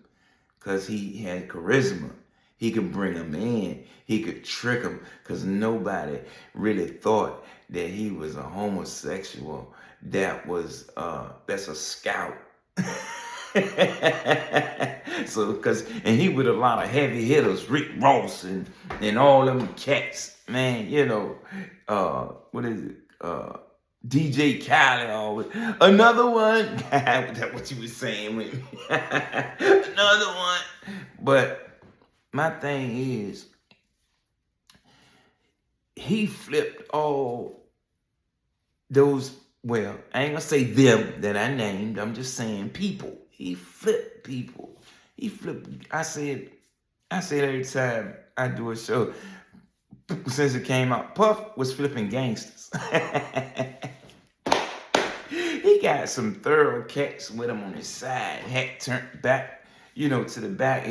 because he had charisma. He could bring them in. He could trick them, because nobody really thought that he was a homosexual that's a scout. So, and he with a lot of heavy hitters, Rick Ross and all them cats, man, what is it? DJ Khaled always. Another one. That's what you was saying with me. Another one. But my thing is, he flipped all those, well, I ain't gonna say them that I named. I'm just saying people. He flipped people. He flipped. I said every time I do a show, since it came out, Puff was flipping gangsters. He got some thorough cats with him on his side, hat turned back, to the back.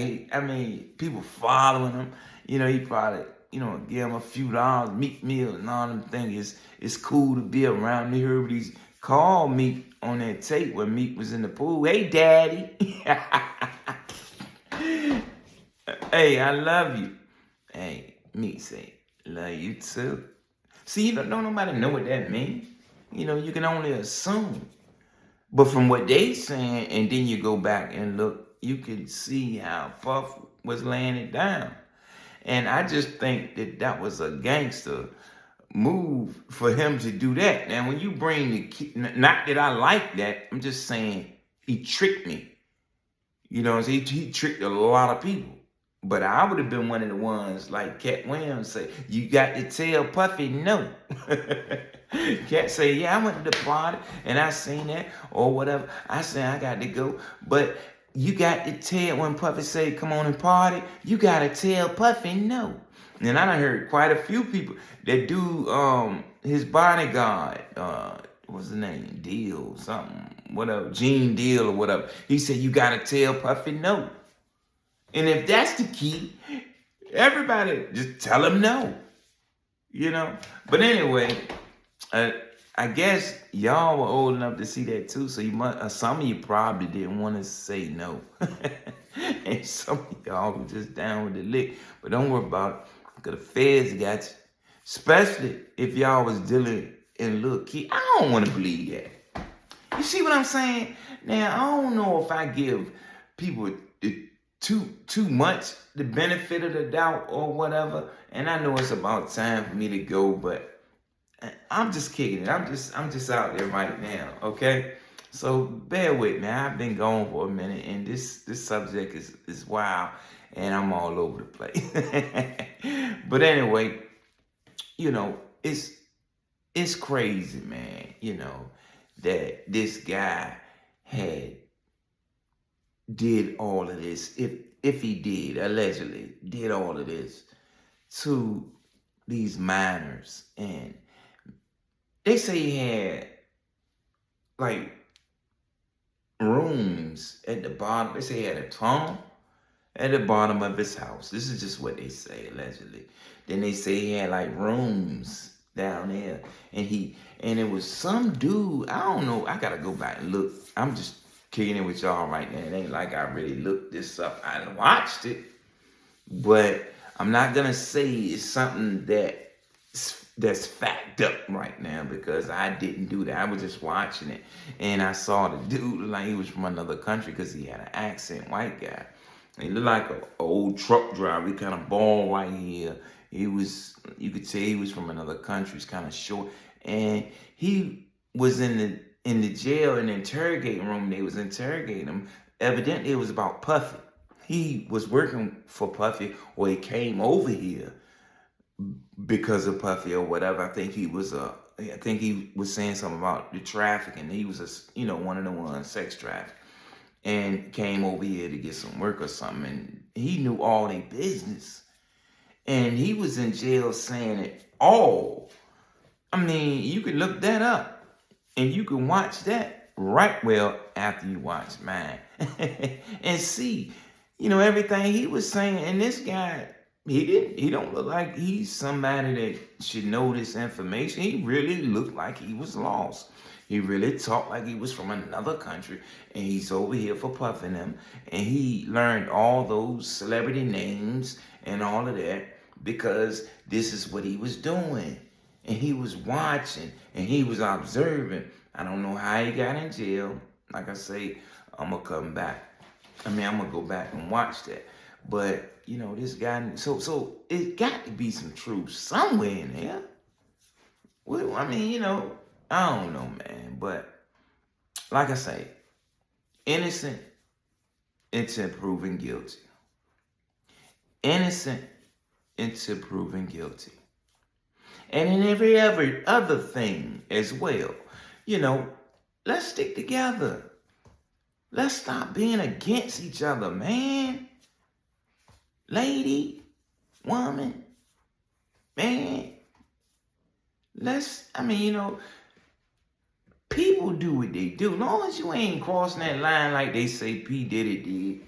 People following him. He probably, give him a few dollars, Meat Meal and all them things. It's cool to be around. They heard he called Meat on that tape when Meat was in the pool. Hey, Daddy. Hey, I love you. Hey, Meat say, love you too. See, don't nobody know what that means. You can only assume. But from what they saying, and then you go back and look, you can see how Puff was laying it down. And I just think that was a gangster move for him to do that. Now, when you bring the kid, not that I like that, I'm just saying he tricked me. He tricked a lot of people. But I would have been one of the ones like Cat Williams say, you got to tell Puffy no. Cat say, yeah, I went to the party and I seen that or whatever. I say I got to go. But you got to tell, when Puffy say come on and party, you got to tell Puffy no. And I done heard quite a few people that do his bodyguard, what's the name? Deal, something, whatever, Gene Deal or whatever. He said you got to tell Puffy no. And if that's the key, everybody just tell him no. But anyway, I guess y'all were old enough to see that too, so you must. Some of you probably didn't want to say no, and some of y'all were just down with the lick. But don't worry about it, cause the feds got you. Especially if y'all was dealing in little kid. I don't want to believe that. You see what I'm saying? Now I don't know if I give people too much the benefit of the doubt or whatever. And I know it's about time for me to go, but I'm just kicking it. I'm just out there right now, okay? So bear with me. I've been gone for a minute, and this subject is wild, and I'm all over the place. But anyway, you know, it's crazy, man. You know that this guy had did all of this. If he did allegedly did all of this to these minors, and they say he had like rooms at the bottom. They say he had a tunnel at the bottom of his house. This is just what they say allegedly. Then they say he had like rooms down there, and it was some dude. I don't know. I gotta go back and look. I'm just kicking it with y'all right now. It ain't like I really looked this up. I watched it, but I'm not gonna say it's something that's fact up right now because I didn't do that. I was just watching it, and I saw the dude look like he was from another country because he had an accent, white guy. He looked like an old truck driver. He kind of bald right here. You could say he was from another country. He's kind of short, and he was in the jail in the interrogating room. They was interrogating him. Evidently, it was about Puffy. He was working for Puffy, or he came over here because of Puffy or whatever. I think he was saying something about the trafficking. He was one of the ones, sex trafficking, and came over here to get some work or something. And he knew all their business, and he was in jail saying it all. I mean, you can look that up, and you can watch that after you watch mine, and see, everything he was saying. And this guy, he don't look like he's somebody that should know this information. He really looked like he was lost. He really talked like he was from another country, and he's over here for puffing them. And he learned all those celebrity names and all of that because this is what he was doing. And he was watching, and he was observing. I don't know how he got in jail. Like I say, I'm going to come back. I'm going to go back and watch that. But, this guy, so it got to be some truth somewhere in there. Well, I mean, I don't know, man. But like I say, innocent until proven guilty. Innocent until proven guilty. And in every other thing as well. Let's stick together. Let's stop being against each other, man. Lady, woman, man. People do what they do. As long as you ain't crossing that line like they say P. Diddy did.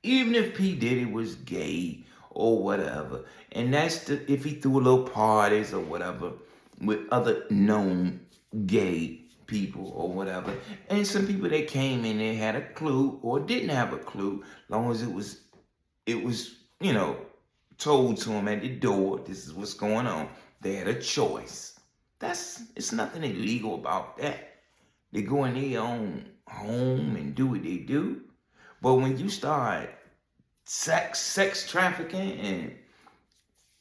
Even if P. Diddy was gay or whatever. And if he threw a little parties or whatever with other known gay people or whatever. And some people that came in there had a clue or didn't have a clue. As long as it was told to them at the door, this is what's going on. They had a choice. It's nothing illegal about that. They go in their own home and do what they do. But when you start sex trafficking, and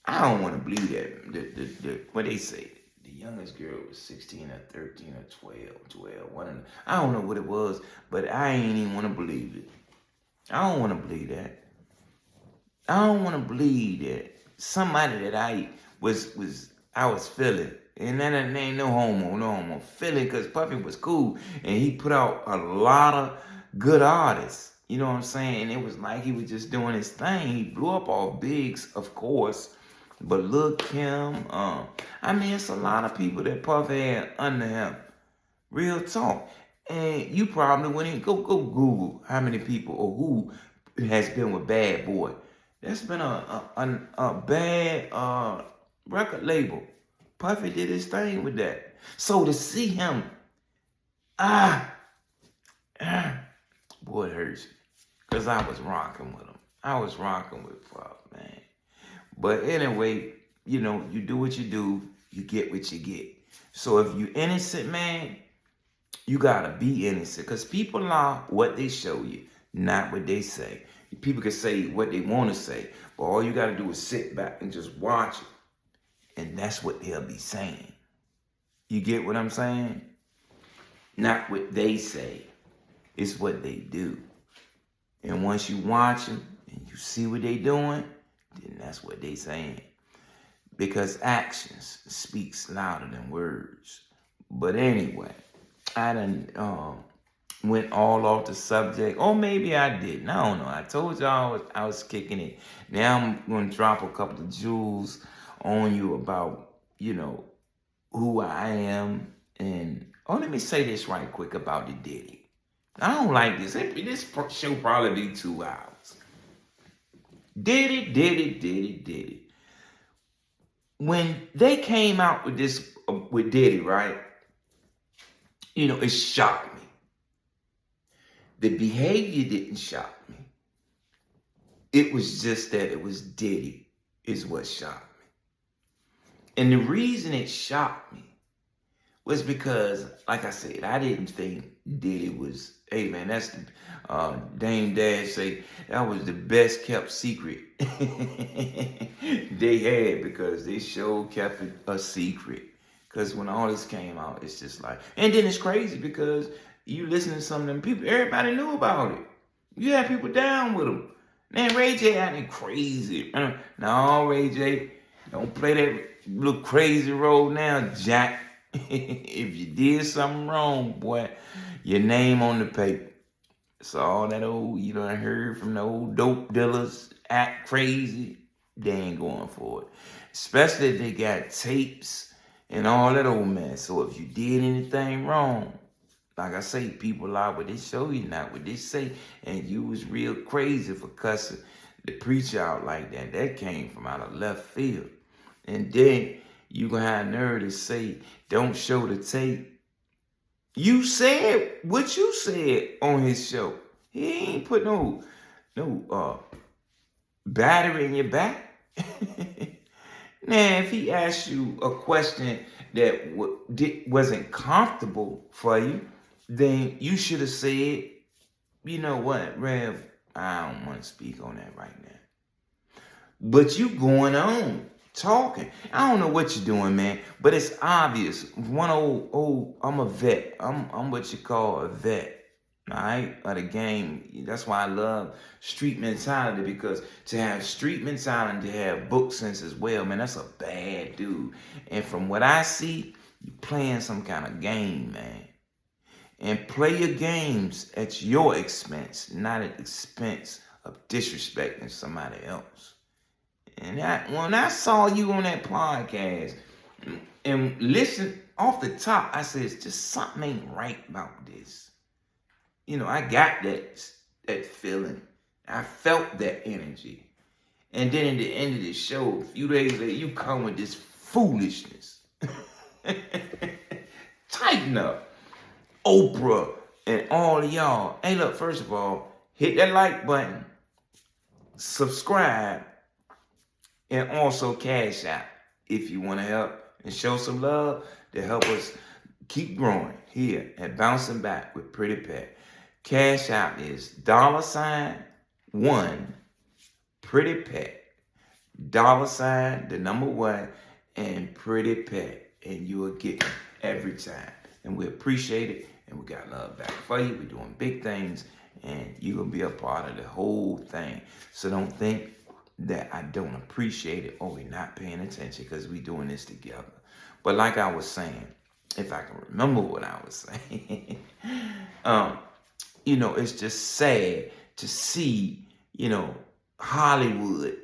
I don't want to believe that what they say, the youngest girl was 16 or 13 or 12. I don't know what it was, but I ain't even want to believe it. I don't want to believe that. I don't want to believe that somebody that I was feeling, and that ain't no homo, feeling, because Puffy was cool, and he put out a lot of good artists, you know what I'm saying, and it was like he was just doing his thing. He blew up off Biggs, of course, but Lil' Kim, it's a lot of people that Puffy had under him, real talk, and you probably wouldn't go Google how many people or who has been with Bad Boy. That's been a bad record label. Puffy did his thing with that. So to see him, boy, it hurts. Because I was rocking with him. I was rocking with Puff, man. But anyway, you know, you do what you do, you get what you get. So if you innocent, man, you gotta be innocent. Because people are what they show you, not what they say. People can say what they want to say, but all you gotta do is sit back and just watch it. And that's what they'll be saying. You get what I'm saying? Not what they say. It's what they do. And once you watch them and you see what they doing, then that's what they saying. Because actions speaks louder than words. But anyway, I done went all off the subject. Or maybe I didn't. I don't know. I told y'all I was kicking it. Now I'm going to drop a couple of jewels on you about, you know, who I am. And, let me say this right quick about the Diddy. I don't like this. This show probably be 2 hours. Diddy. When they came out with this, with Diddy, right? You know, it shocked me. The behavior didn't shock me. It was just that it was Diddy is what shocked me. And the reason it shocked me was because, like I said, I didn't think Diddy was, hey man, that's the, Dame Dash say, that was the best kept secret they had, because they sure kept it a secret. Because when all this came out, it's just like, and then it's crazy because you listen to some of them people, everybody knew about it. You had people down with them. Man, Ray J acting crazy. No, Ray J, don't play that little crazy role now, Jack. If you did something wrong, boy, your name on the paper. So all that old, you done heard from the old dope dealers, act crazy, they ain't going for it. Especially if they got tapes and all that old mess. So if you did anything wrong, like I say, people lie what they show you, not what they say. And you was real crazy for cussing the preacher out like that. That came from out of left field. And then you gonna have nerve to say, don't show the tape. You said what you said on his show. He ain't put no battery in your back. Now, if he asked you a question that wasn't comfortable for you, then you should have said, you know what, Rev, I don't want to speak on that right now. But you going on talking. I don't know what you're doing, man, but it's obvious. One old, I'm a vet. I'm what you call a vet, all right, of the game. That's why I love street mentality, because to have street mentality, to have book sense as well, man, that's a bad dude. And from what I see, you're playing some kind of game, man. And play your games at your expense, not at the expense of disrespecting somebody else. And when I saw you on that podcast and listen off the top, I said, just something ain't right about this. You know, I got that feeling. I felt that energy. And then at the end of the show, a few days later, you come with this foolishness. Tighten up. Oprah and all of y'all. Hey, look, first of all, hit that like button, subscribe, and also cash out if you want to help and show some love to help us keep growing here at Bouncing Back with Pretty Pet. Cash out is $1 Pretty Pet. $1, and Pretty Pet. And you will get it every time. And we appreciate it. And we got love back for you. We're doing big things. And you're going to be a part of the whole thing. So don't think that I don't appreciate it or we're not paying attention, because we're doing this together. But like I was saying, if I can remember what I was saying, you know, it's just sad to see, you know, Hollywood,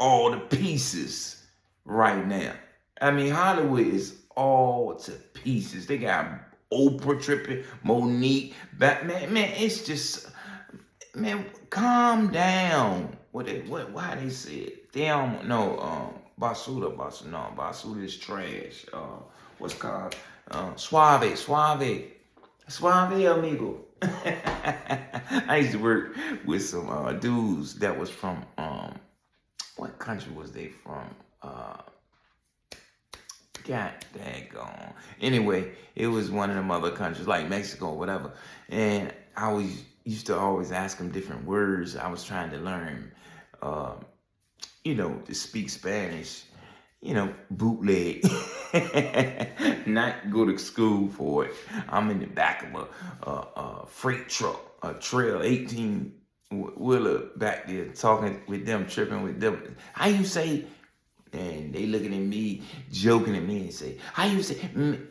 all the pieces right now. I mean, Hollywood is all to pieces. They got Oprah tripping, Monique, Batman. Man, it's just, man, calm down. Why they said they don't know. Basuda is trash. What's called? Suave, amigo. I used to work with some dudes that was from, what country was they from? God daggone. Anyway, it was one of them other countries, like Mexico or whatever. And I used to always ask them different words. I was trying to learn, to speak Spanish, bootleg. Not go to school for it. I'm in the back of a freight truck, a trail 18 wheeler back there, talking with them, tripping with them. How you say? And they looking at me, joking at me, and say, "How you say?"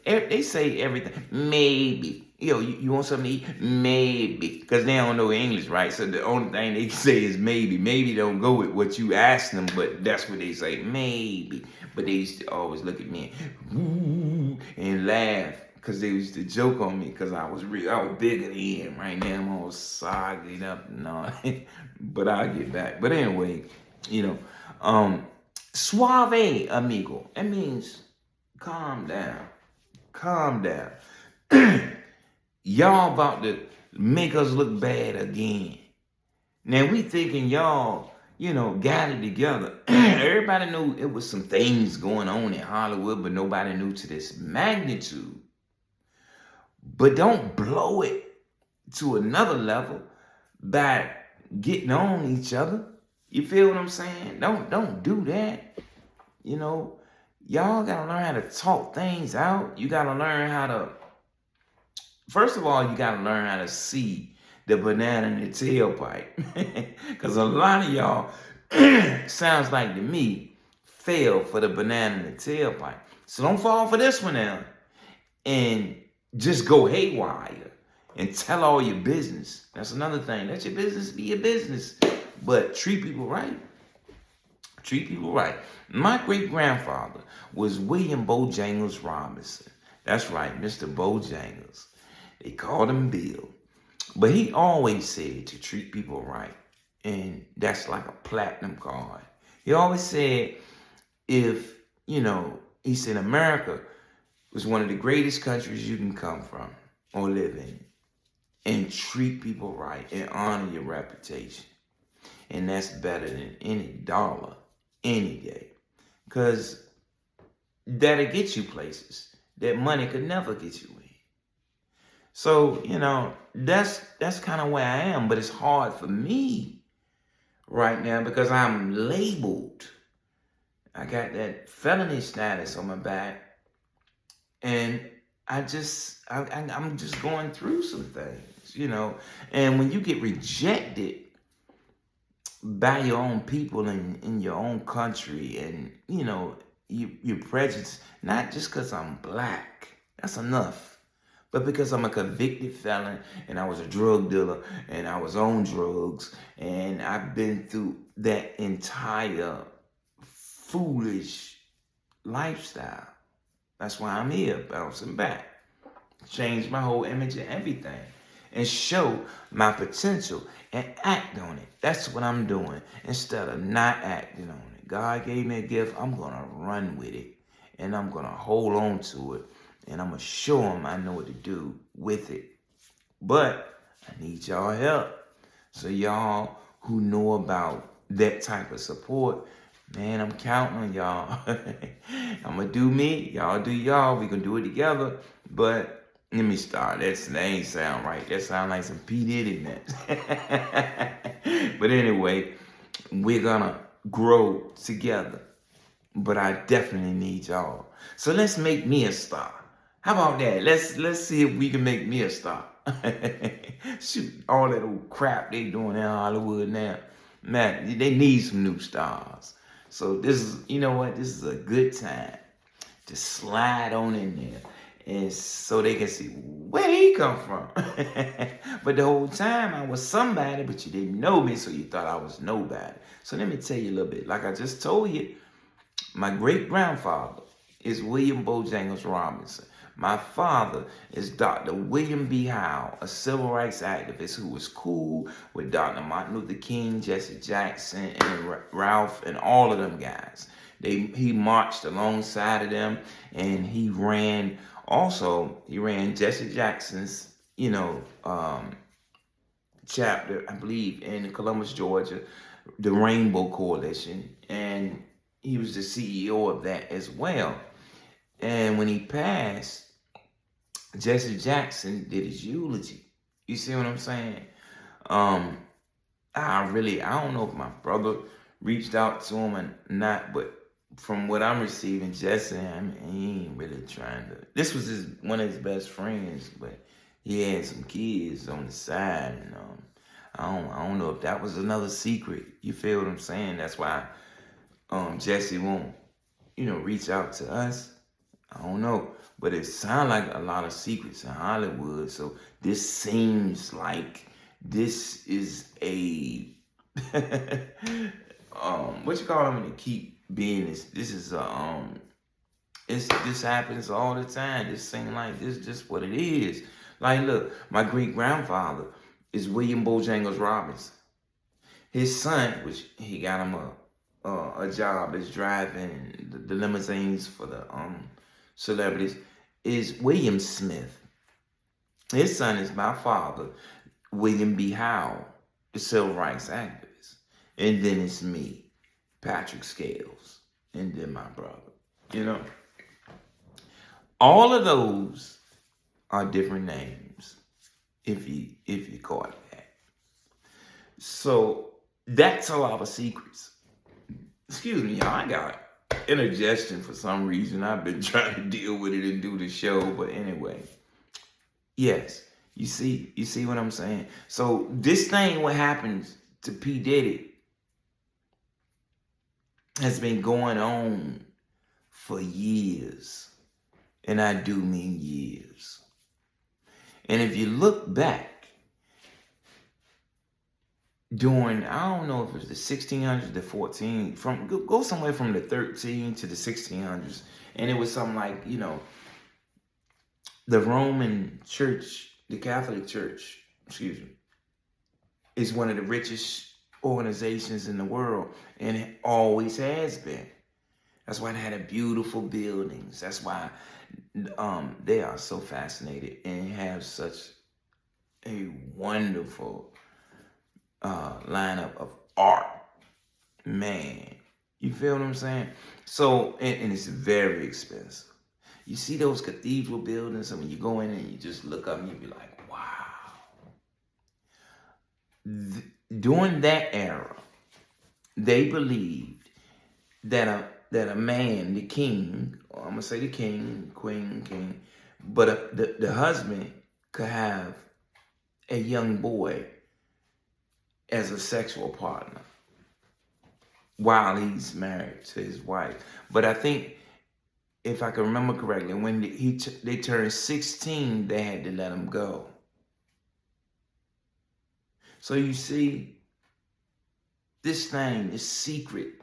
They say everything. Maybe. You want something to eat? Maybe. Because they don't know English, right? So the only thing they say is maybe. Maybe don't go with what you ask them, but that's what they say. Maybe. But they used to always look at me and laugh because they used to joke on me because I was bigger than him. Right now I'm all sogged up and all. But I'll get back. But anyway, suave, amigo. That means calm down. Calm down. Y'all about to make us look bad again. Now we thinking y'all, got it together. Everybody knew it was some things going on in Hollywood, but nobody knew to this magnitude. But don't blow it to another level by getting on each other. You feel what I'm saying? Don't do that. Y'all gotta learn how to talk things out. You gotta learn how to, first of all, you gotta learn how to see the banana in the tailpipe. Because a lot of y'all, sounds like to me, fell for the banana in the tailpipe. So don't fall for this one now. And just go haywire and tell all your business. That's another thing. Let your business be your business. But treat people right. Treat people right. My great-grandfather was William Bojangles Robinson. That's right, Mr. Bojangles. They called him Bill. But he always said to treat people right. And that's like a platinum card. He always said, he said America was one of the greatest countries you can come from or live in. And treat people right and honor your reputation. And that's better than any dollar, any day. Because that'll get you places that money could never get you in. So, that's kind of where I am. But it's hard for me right now because I'm labeled. I got that felony status on my back. And I'm just going through some things, And when you get rejected by your own people in your own country and, you're prejudiced, not just because I'm black. That's enough. But because I'm a convicted felon and I was a drug dealer and I was on drugs and I've been through that entire foolish lifestyle. That's why I'm here, bouncing back. Change my whole image and everything. And show my potential and act on it. That's what I'm doing instead of not acting on it. God gave me a gift. I'm going to run with it. And I'm going to hold on to it. And I'm going to show him I know what to do with it. But I need y'all help. So y'all who know about that type of support, man, I'm counting on y'all. I'm going to do me. Y'all do y'all. We can do it together. But let me start. That ain't sound right. That sound like some P. Diddy, man. But anyway, we're going to grow together. But I definitely need y'all. So let's make me a star. How about that? Let's see if we can make me a star. Shoot, all that old crap they doing in Hollywood now. Man, they need some new stars. So this is, this is a good time to slide on in there. And so they can see where he come from. But the whole time I was somebody, but you didn't know me, so you thought I was nobody. So let me tell you a little bit. Like I just told you, my great-grandfather is William Bojangles Robinson. My father is Dr. William B. Howe, a civil rights activist who was cool with Dr. Martin Luther King, Jesse Jackson, and Ralph, and all of them guys. He marched alongside of them, and he ran. Also, he ran Jesse Jackson's, chapter, I believe, in Columbus, Georgia, the Rainbow Coalition, and he was the CEO of that as well. And when he passed, Jesse Jackson did his eulogy. You see what I'm saying? Um, I don't know if my brother reached out to him or not, but from what I'm receiving, Jesse, I mean, he ain't really trying to. This was one of his best friends, but he had some kids on the side, and I don't know if that was another secret. You feel what I'm saying? That's why Jesse won't, reach out to us. I don't know, but it sounds like a lot of secrets in Hollywood. So this seems like this is a what you call them when they keep being this? This is this happens all the time. This seems like this is just what it is. Like, look, my great grandfather is William Bojangles Robinson. His son, which he got him a job as driving the limousines for the celebrities, is William Smith. His son is my father, William B. Howell, the civil rights activist. And then it's me, Patrick Scales, and then my brother. All of those are different names, if you caught that. So that's a lot of secrets. Excuse me, y'all, I got indigestion for some reason. I've been trying to deal with it and do the show, but anyway. Yes, you see what I'm saying? So this thing, what happens to P. Diddy, has been going on for years. And I do mean years. And if you look back, during, I don't know if it was the 1600s, the 14, go somewhere from the 13 to the 1600s. And it was something like, the Roman Church, the Catholic Church, is one of the richest organizations in the world. And it always has been. That's why they had beautiful buildings. That's why they are so fascinated and have such a wonderful lineup of art. Man, you feel what I'm saying? So, and it's very expensive. You see those cathedral buildings, and when you go in and you just look up and you be like, wow. During that era, they believed that a man, the king, or I'm gonna say the king, queen, king, but the husband could have a young boy as a sexual partner while he's married to his wife. But I think, if I can remember correctly, when they turned 16, they had to let him go. So you see, this thing, this secret,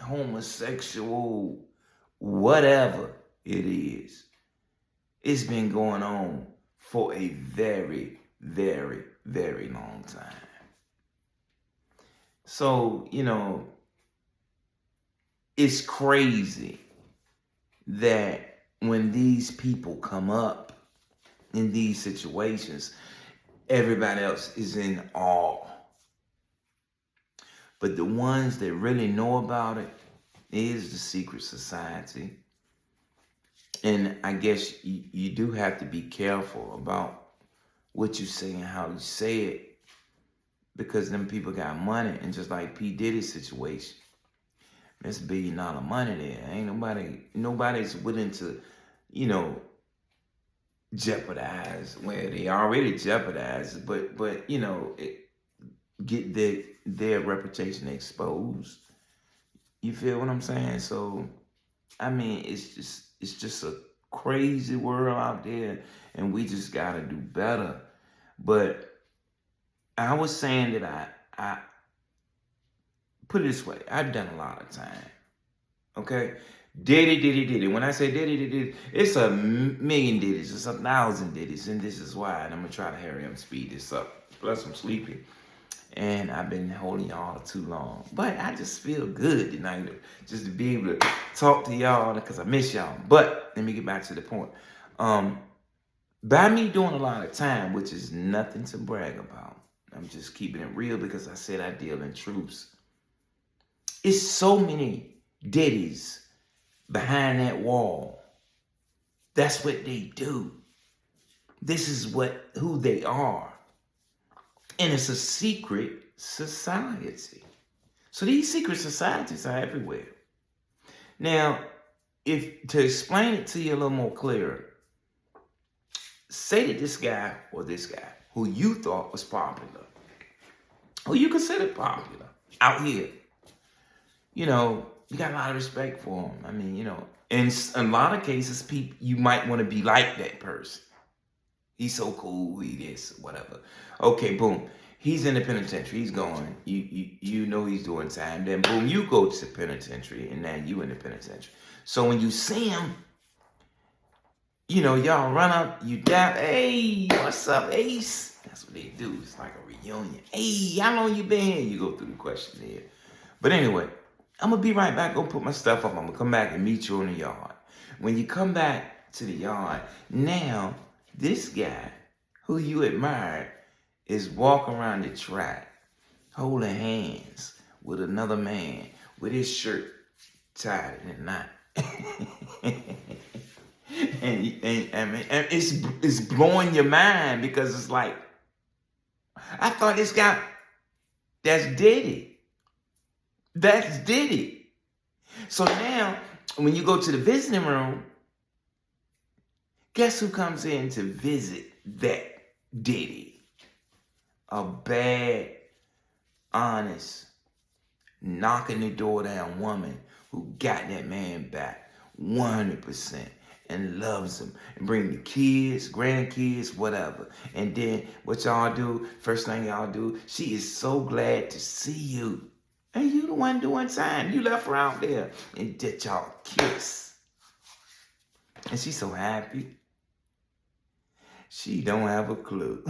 homosexual, whatever it is, it's been going on for a very, very, very long time. So, it's crazy that when these people come up in these situations, everybody else is in awe. But the ones that really know about it is the secret society. And I guess you do have to be careful about what you say and how you say it, because them people got money. And just like P. Diddy's situation, there's $1 billion money there. Ain't nobody's willing to, jeopardize where they already jeopardized, but get their reputation exposed. You feel what I'm saying? So, I mean, it's just a crazy world out there, and we just gotta do better. But I was saying that I put it this way, I've done a lot of time. Okay? Diddy. When I say Diddy, it's 1,000,000 Diddys. It's 1,000 Diddys. And this is why. And I'm going to try to hurry up and speed this up. Plus, I'm sleepy. And I've been holding y'all too long. But I just feel good tonight just to be able to talk to y'all because I miss y'all. But let me get back to the point. By me doing a lot of time, which is nothing to brag about, I'm just keeping it real because I said I deal in truths. It's so many Diddies behind that wall. That's what they do. This is who they are. And it's a secret society. So these secret societies are everywhere. Now, to explain it to you a little more clearer, say that this guy or this guy who you thought was popular, who you considered popular out here, you got a lot of respect for him. I mean, in a lot of cases, you might want to be like that person. He's so cool, he this, whatever. Okay, boom. He's in the penitentiary. He's going. You know he's doing time. Then boom, you go to the penitentiary, and now you in the penitentiary. So when you see him, y'all run up, you dap. Hey, what's up, Ace? That's what they do. It's like a reunion. Hey, how long you been here? You go through the questionnaire. But anyway, I'm gonna be right back. Go put my stuff up. I'm gonna come back and meet you in the yard. When you come back to the yard, now this guy who you admired is walking around the track holding hands with another man with his shirt tied in a knot. and it's blowing your mind because it's like, I thought this guy, that's Diddy. That's Diddy. So now, when you go to the visiting room, guess who comes in to visit that Diddy? A bad, honest, knocking the door down woman who got that man back 100% and loves him and bring the kids, grandkids, whatever. And then what y'all do, first thing y'all do, she is so glad to see you. And you the one doing time. You left her out there and did y'all kiss. And she's so happy. She don't have a clue.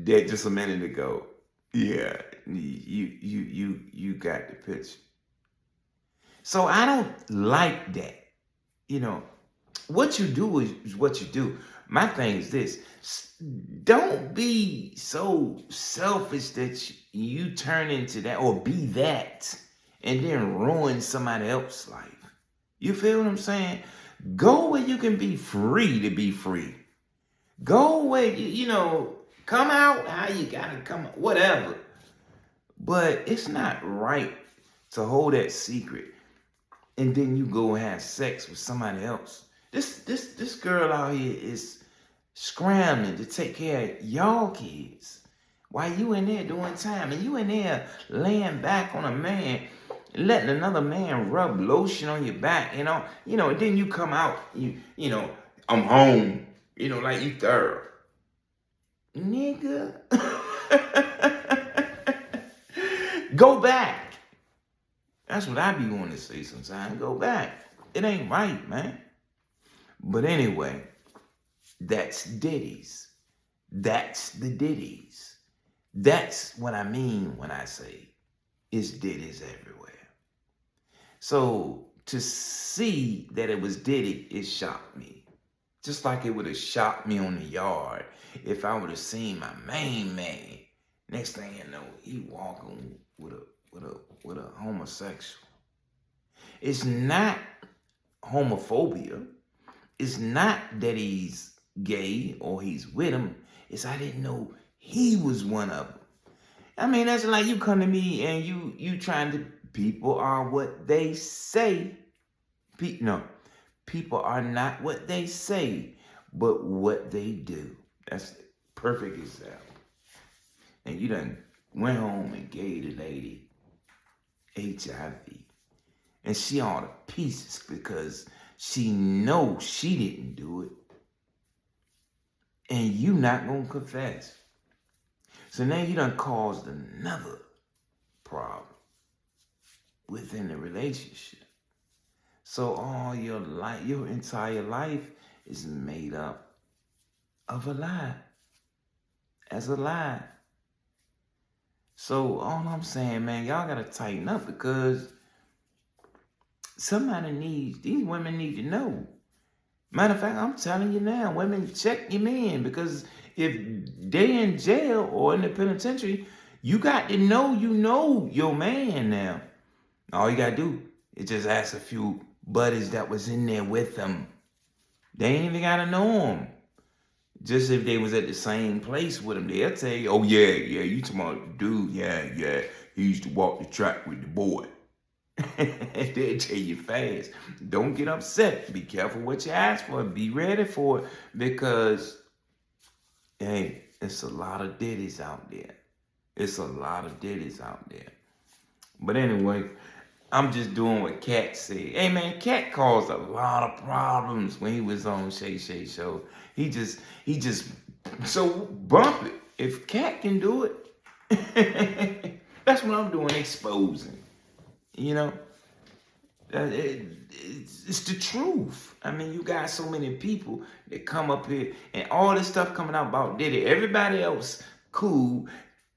That just a minute ago. Yeah, you got the picture. So I don't like that. What you do is what you do. My thing is this. Don't be so selfish that you turn into that or be that and then ruin somebody else's life. You feel what I'm saying? Go where you can be free to be free. Go where, come out how you gotta come out, whatever. But it's not right to hold that secret and then you go and have sex with somebody else. This girl out here is scrambling to take care of y'all kids while you in there doing time, and you in there laying back on a man, letting another man rub lotion on your back, and then you come out, I'm home, like you thorough. Nigga. Go back. That's what I be wanting to say sometimes. Go back. It ain't right, man. But anyway, that's Diddy's. That's the Diddy's. That's what I mean when I say it's Diddy's everywhere. So to see that it was Diddy, it shocked me. Just like it would have shocked me on the yard if I would have seen my main man. Next thing you know, he walking with a homosexual. It's not homophobia. It's not that he's gay or he's with him. It's I didn't know he was one of them. I mean, that's like you come to me and you trying to, people are what they say. No, people are not what they say, but what they do. That's the perfect example. And you done went home and gave the lady HIV. And she all to pieces because she knows she didn't do it. And you not going to confess. So now you done caused another problem within the relationship. So all your life, your entire life is made up of a lie. As a lie. So all I'm saying, man, y'all gotta tighten up because these women need to know. Matter of fact, I'm telling you now, women, check your men because if they in jail or in the penitentiary, you got to know you know your man now. All you gotta do is just ask a few buddies that was in there with them. They ain't even gotta know them. Just if they was at the same place with him, they'll tell you, oh yeah, you talking about the dude, yeah, he used to walk the track with the boy. They'll tell you fast. Don't get upset. Be careful what you ask for. Be ready for it because, hey, it's a lot of Diddies out there. It's a lot of Diddies out there. But anyway, I'm just doing what Cat said. Hey man, Cat caused a lot of problems when he was on Shay Shay Show. He just so bump it. If Cat can do it, that's what I'm doing, exposing. You know, it's the truth. I mean, you got so many people that come up here and all this stuff coming out about Diddy. Everybody else cool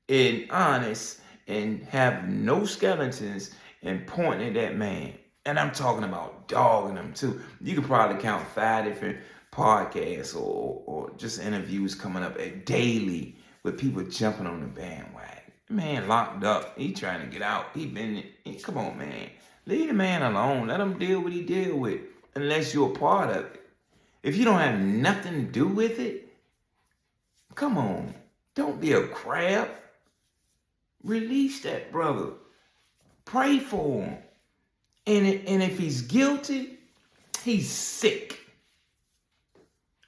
and honest and have no skeletons and pointing at that man. And I'm talking about dogging him too. You could probably count 5 different podcasts or just interviews coming up at daily with people jumping on the bandwagon. Man locked up. He trying to get out. Come on, man. Leave the man alone. Let him deal what he deal with. Unless you're a part of it. If you don't have nothing to do with it, come on. Don't be a crab. Release that brother. Pray for him. And if he's guilty, he's sick.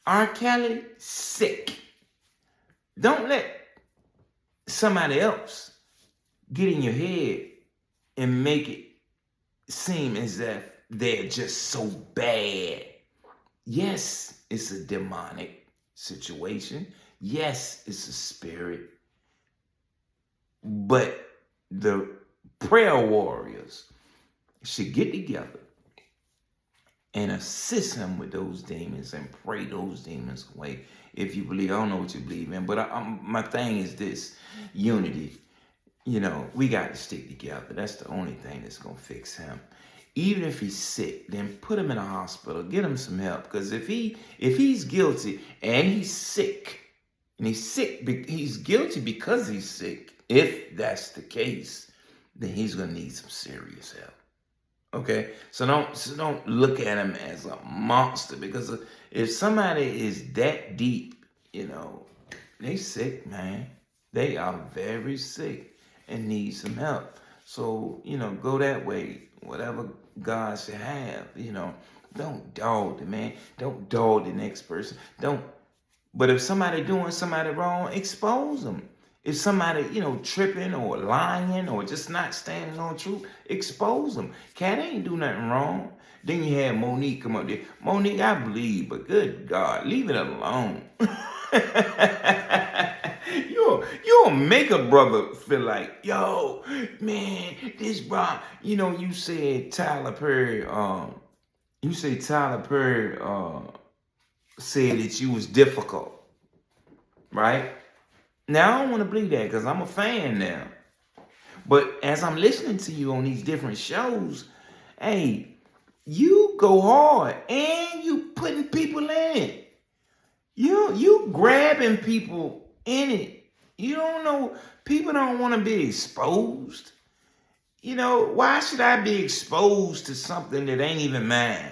R. Kelly, sick. Don't let somebody else get in your head and make it seem as if they're just so bad. Yes, it's a demonic situation. Yes, it's a spirit. But the prayer warriors should get together and assist him with those demons and pray those demons away. If you believe, I don't know what you believe in, but my thing is this: unity. You know, we got to stick together. That's the only thing that's going to fix him. Even if he's sick, then put him in a hospital. Get him some help. Because if he's guilty and he's sick, and he's guilty because he's sick. If that's the case, then he's going to need some serious help. Okay? So don't look at him as a monster. Because if somebody is that deep, you know, they sick, man. They are very sick and need some help. So, you know, go that way. Whatever God should have, you know. Don't dog the man. Don't dog the next person. But if somebody doing somebody wrong, expose them. If somebody, you know, tripping or lying or just not standing on truth, expose them. Cat ain't do nothing wrong. Then you had Monique come up there. Monique, I believe, but good God, leave it alone. You'll make a brother feel like, yo, man, this bro, you know, you said Tyler Perry said that you was difficult, right? Now, I don't want to believe that because I'm a fan now. But as I'm listening to you on these different shows, hey, you go hard and you putting people in it. You grabbing people in it. You don't know, people don't want to be exposed. You know, why should I be exposed to something that ain't even mine?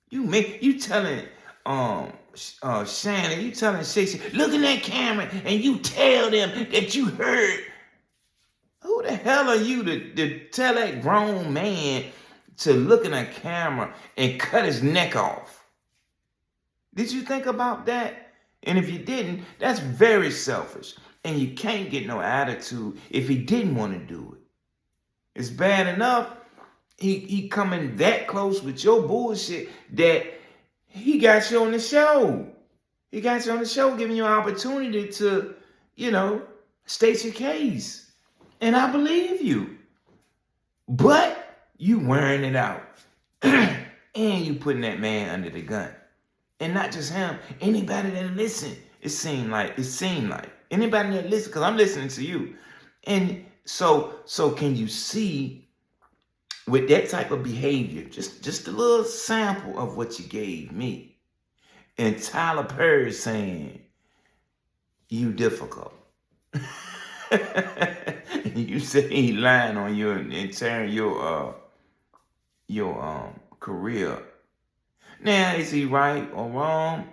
You telling Shannon, you telling Shay, look in that camera and you tell them that you heard. Who the hell are you to tell that grown man to look in a camera and cut his neck off? Did you think about that? And if you didn't, that's very selfish. And you can't get no attitude if he didn't want to do it. It's bad enough he coming that close with your bullshit that he got you on the show. He got you on the show, giving you an opportunity to, you know, state your case. And I believe you. But you wearing it out. And you putting that man under the gun. And not just him, anybody that listen. It seemed like. Anybody that listen, because I'm listening to you. And So can you see with that type of behavior, just a little sample of what you gave me, and Tyler Perry saying you difficult. You say he lying on you and tearing your career. Now, is he right or wrong?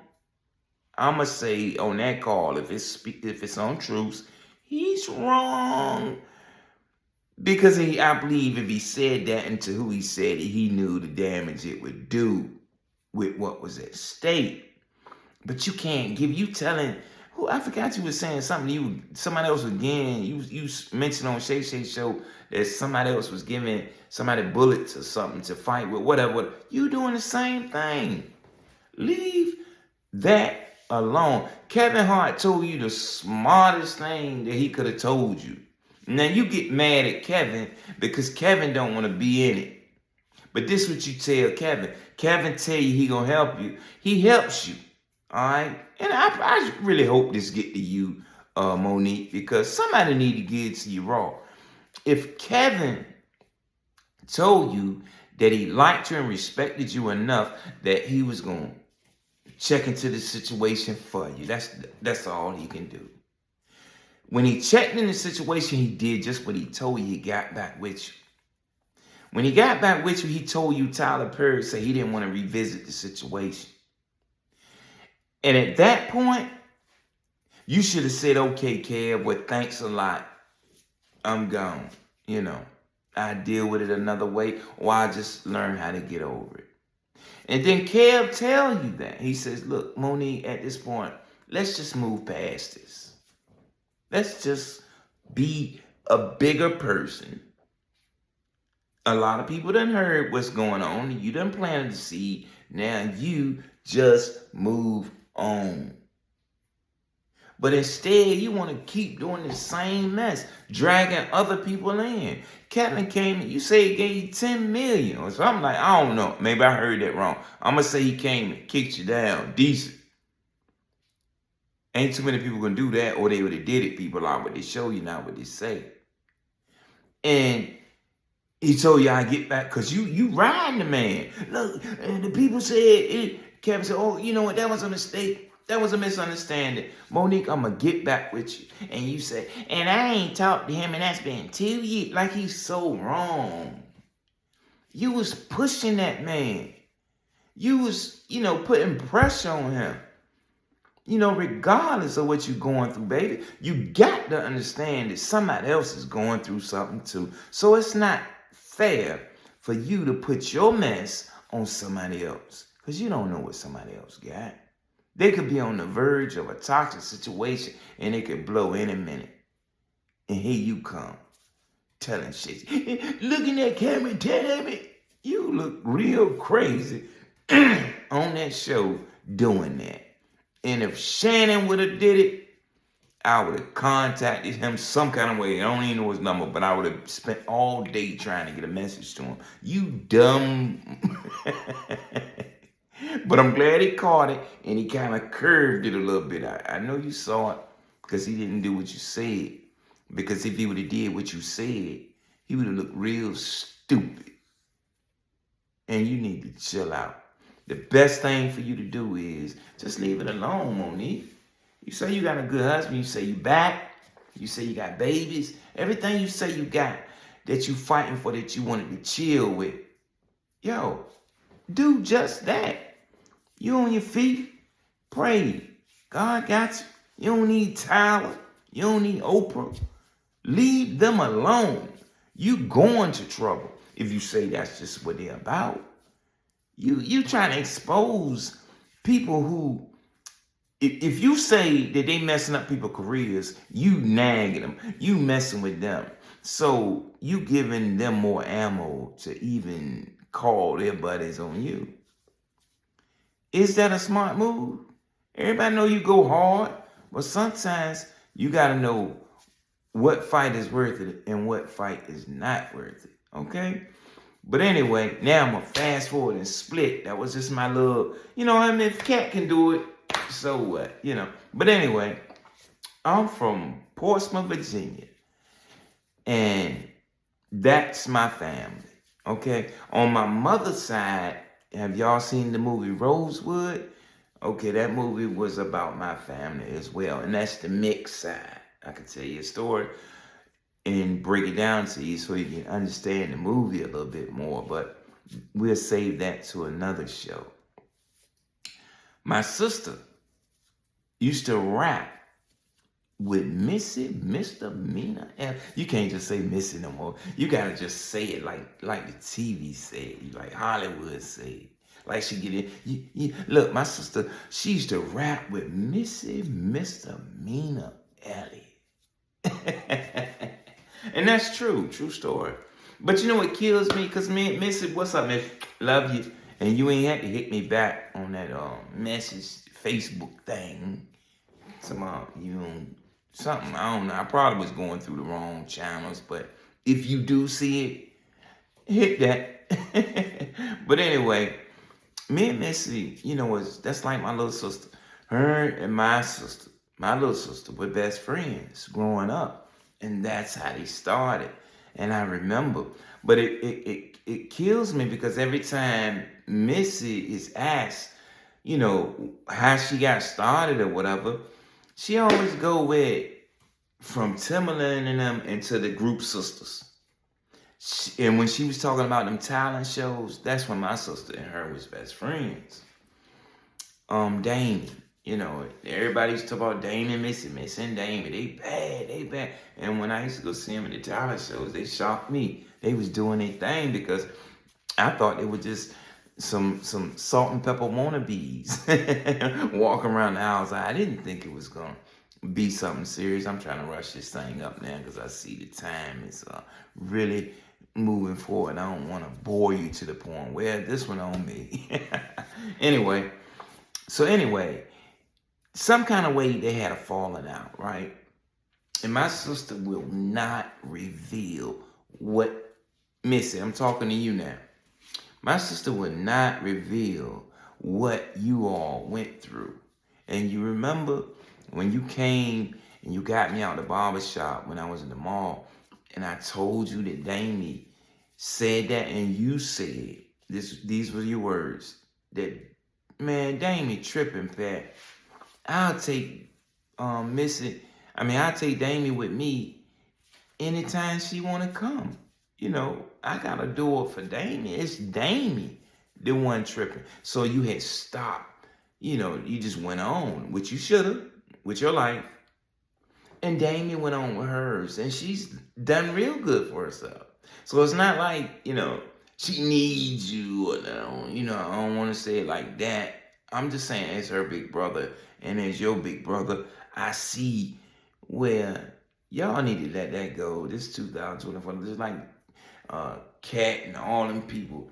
I'ma say on that call, if it's on truth, he's wrong. Because I believe if he said that and to who he said it, he knew the damage it would do with what was at stake. But you can't you telling who, I forgot you were saying something, somebody else again, you mentioned on Shay Shay show that somebody else was giving somebody bullets or something to fight with, whatever. You doing the same thing. Leave that alone. Kevin Hart told you the smartest thing that he could have told you. Now you get mad at Kevin because Kevin don't want to be in it. But this is what you tell Kevin. Kevin tell you he gonna help you. He helps you. All right? And I really hope this get to you, Monique, because somebody need to get it to you raw. If Kevin told you that he liked you and respected you enough that he was gonna check into the situation for you, that's all he can do. When he checked in the situation, he did just what he told you. He got back with you. When he got back with you, he told you Tyler Perry said he didn't want to revisit the situation. And at that point, you should have said, okay, Kev, well, thanks a lot. I'm gone. I deal with it another way, or I just learn how to get over it. And then Kev tell you that. He says, look, Monique, at this point, let's just move past this. Let's just be a bigger person. A lot of people done heard what's going on. You done planted the seed. Now you just move on. But instead, you want to keep doing the same mess, dragging other people in. Kevin came, you say he gave you $10 million. So I'm like, I don't know. Maybe I heard that wrong. I'm going to say he came and kicked you down decent. Ain't too many people gonna do that, or they would have did it. People are what they show you, not what they say. And he told you I get back because you riding the man. Look, and the people said it. Kevin said, "Oh, you know what? That was a mistake. That was a misunderstanding. Monique, I'm gonna get back with you." And you said, "And I ain't talked to him, and that's been 2 years." Like he's so wrong. You was pushing that man. You was, putting pressure on him. Regardless of what you're going through, baby, you got to understand that somebody else is going through something too. So it's not fair for you to put your mess on somebody else because you don't know what somebody else got. They could be on the verge of a toxic situation and it could blow any minute. And here you come telling shit. Looking at camera telling me you look real crazy on that show doing that. And if Shannon would have did it, I would have contacted him some kind of way. I don't even know his number, but I would have spent all day trying to get a message to him. You dumb. But I'm glad he caught it, and he kind of curved it a little bit. I know you saw it because he didn't do what you said. Because if he would have did what you said, he would have looked real stupid. And you need to chill out. The best thing for you to do is just leave it alone, Monique. You say you got a good husband. You say you back. You say you got babies. Everything you say you got that you fighting for, that you wanted to chill with. Yo, do just that. You on your feet. Pray. God got you. You don't need Tyler. You don't need Oprah. Leave them alone. You going to trouble if you say that's just what they're about. You trying to expose people who, if you say that they messing up people's careers, you nagging them, you messing with them. So you giving them more ammo to even call their buddies on you. Is that a smart move? Everybody know you go hard, but sometimes you got to know what fight is worth it and what fight is not worth it, okay? But anyway, now I'm going to fast forward and split. That was just my little, if Cat can do it, so what, But anyway, I'm from Portsmouth, Virginia. And that's my family. Okay. On my mother's side, have y'all seen the movie Rosewood? Okay, that movie was about my family as well. And that's the mixed side. I can tell you a story and break it down to you so you can understand the movie a little bit more. But we'll save that to another show. My sister used to rap with Missy, Misdemeanor. You can't just say Missy no more. You gotta just say it like the TV said, like Hollywood said. Like she get in. Look, my sister, she used to rap with Missy, Misdemeanor Ellie. And that's true story. But you know what kills me? Because me, Missy, what's up, Miss? Love you. And you ain't had to hit me back on that message Facebook thing. Something, I don't know. I probably was going through the wrong channels, but if you do see it, hit that. But anyway, me and Missy, that's like my little sister. Her and my little sister, were best friends growing up. And that's how they started. And I remember. But it kills me because every time Missy is asked, how she got started or whatever, she always go with from Timberland and them into the group sisters. And when she was talking about them talent shows, that's when my sister and her was best friends. Damon, everybody used to talk about Damon, Missy and Damon. They bad. And when I used to go see them in the talent shows, they shocked me. They was doing their thing because I thought they were just some salt and pepper wannabes walking around the house. I didn't think it was gonna be something serious. I'm trying to rush this thing up now because I see the time is really moving forward. I don't want to bore you to the point where this one on me. Anyway, some kind of way they had a falling out, right? And my sister will not reveal what Missy, I'm talking to you now. My sister would not reveal what you all went through. And you remember when you came and you got me out of the barber shop when I was in the mall, and I told you that Damie said that, and you said, these were your words, that, man, Damie tripping, Pat. I'll take I'll take Damie with me anytime she want to come. I got to do it for Damie. It's Damie, the one tripping. So you had stopped. You just went on, which you should have, with your life. And Damie went on with hers. And she's done real good for herself. So it's not like, she needs you. Or, I don't want to say it like that. I'm just saying as her big brother and as your big brother, I see where y'all need to let that go. This 2024, just like Cat and all them people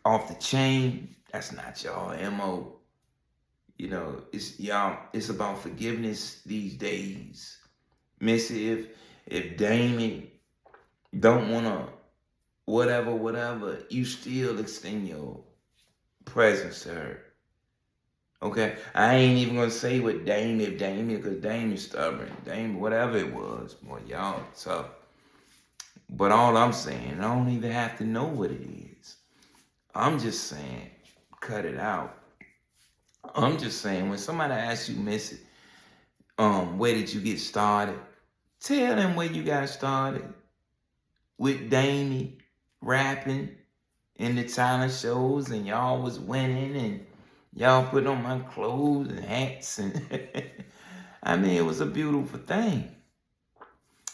off the chain. That's not y'all MO. It's y'all. It's about forgiveness these days. Missy, if Damien don't wanna whatever, you still extend your presence to her. Okay, I ain't even gonna say what Damien, because Damien's stubborn. Damien, whatever it was, boy, y'all tough. But all I'm saying, I don't even have to know what it is. I'm just saying, cut it out. I'm just saying, when somebody asks you, Missy, where did you get started? Tell them where you got started. With Damie rapping in the talent shows, and y'all was winning, and y'all putting on my clothes and hats, and it was a beautiful thing.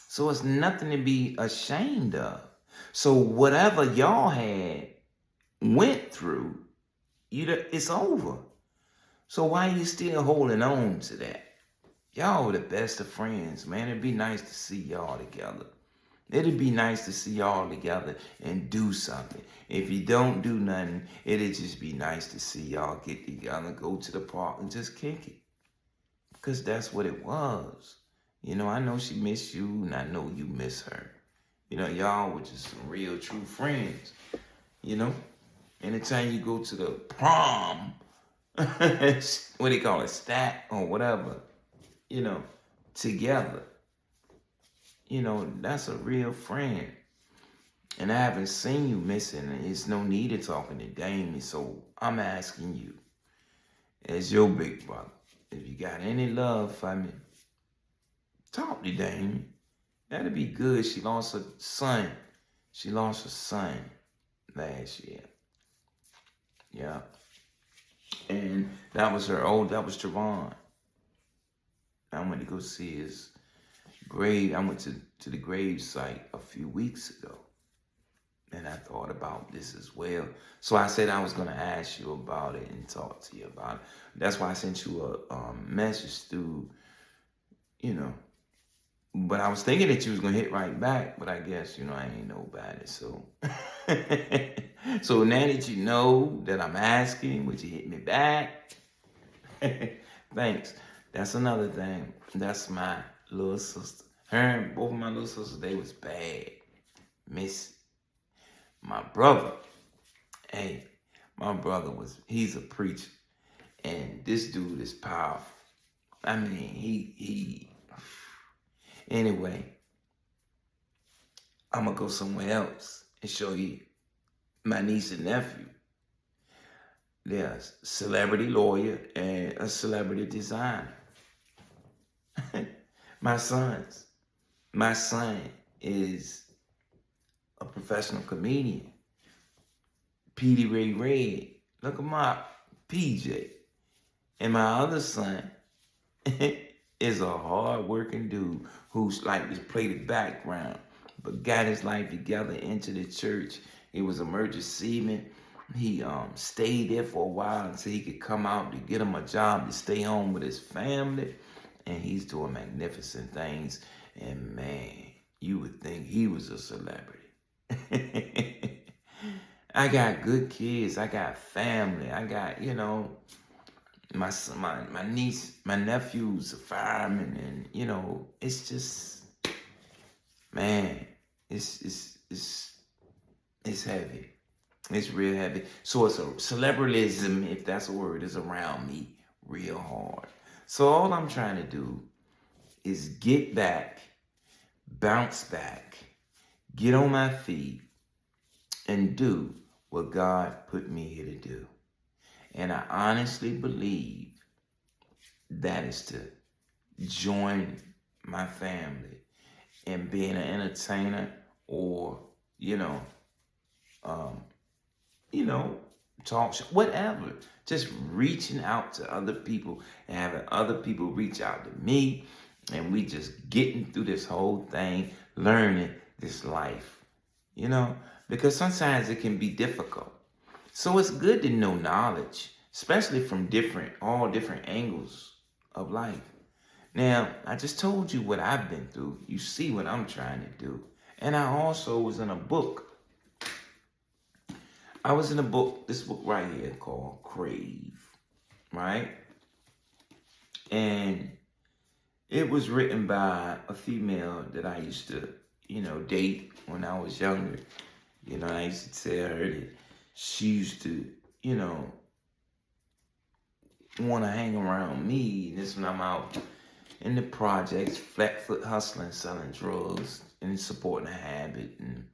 So it's nothing to be ashamed of. So whatever y'all had went through, it's over. So why are you still holding on to that? Y'all were the best of friends, man. It'd be nice to see y'all together. It'd be nice to see y'all together and do something. If you don't do nothing, it'd just be nice to see y'all get together, go to the park and just kick it. Because that's what it was. I know she missed you, and I know you miss her. Y'all were just some real, true friends. Anytime you go to the prom, what do you call it, stat or whatever, together. that's a real friend. And I haven't seen you missing, and there's no need of talking to Damien. So I'm asking you, as your big brother, if you got any love for me, talk to Damien. That'd be good. She lost her son. She lost her son last year. Yeah. And that was that was Javon. I went to go see his grave. I went to the grave site a few weeks ago. And I thought about this as well. So I said I was going to ask you about it and talk to you about it. That's why I sent you a message through, But I was thinking that you was going to hit right back. But I guess, I ain't know about it. So, so now that you know that I'm asking, would you hit me back? Thanks. That's another thing. That's my little sister. Her and both of my little sisters, they was bad. Miss my brother. Hey, my brother he's a preacher. And this dude is powerful. I mean, anyway, I'm going to go somewhere else and show you my niece and nephew. They're a celebrity lawyer and a celebrity designer. My son is a professional comedian. Petey Ray Red. Look him up. PJ. And my other son is a hard-working dude who's like just played the background, but got his life together into the church. He was a merchant seaman. He stayed there for a while until he could come out to get him a job to stay home with his family. And he's doing magnificent things. And man, you would think he was a celebrity. I got good kids. I got family. I got, my niece, my nephew's a fireman, and it's just, man, it's heavy. It's real heavy. So it's a celebrityism, if that's a word, is around me real hard. So all I'm trying to do is get back, bounce back, get on my feet, and do what God put me here to do. And I honestly believe that is to join my family in being an entertainer or, talk show, whatever. Just reaching out to other people and having other people reach out to me. And we just getting through this whole thing, learning this life, because sometimes it can be difficult. So it's good to know knowledge, especially from all different angles of life. Now, I just told you what I've been through. You see what I'm trying to do. And I also was in a book. I was in a book, this book right here called Crave, right? And it was written by a female that I used to, date when I was younger. I used to tell her that she used to, want to hang around me. This when I'm out in the projects, flatfoot hustling, selling drugs, and supporting a habit. And,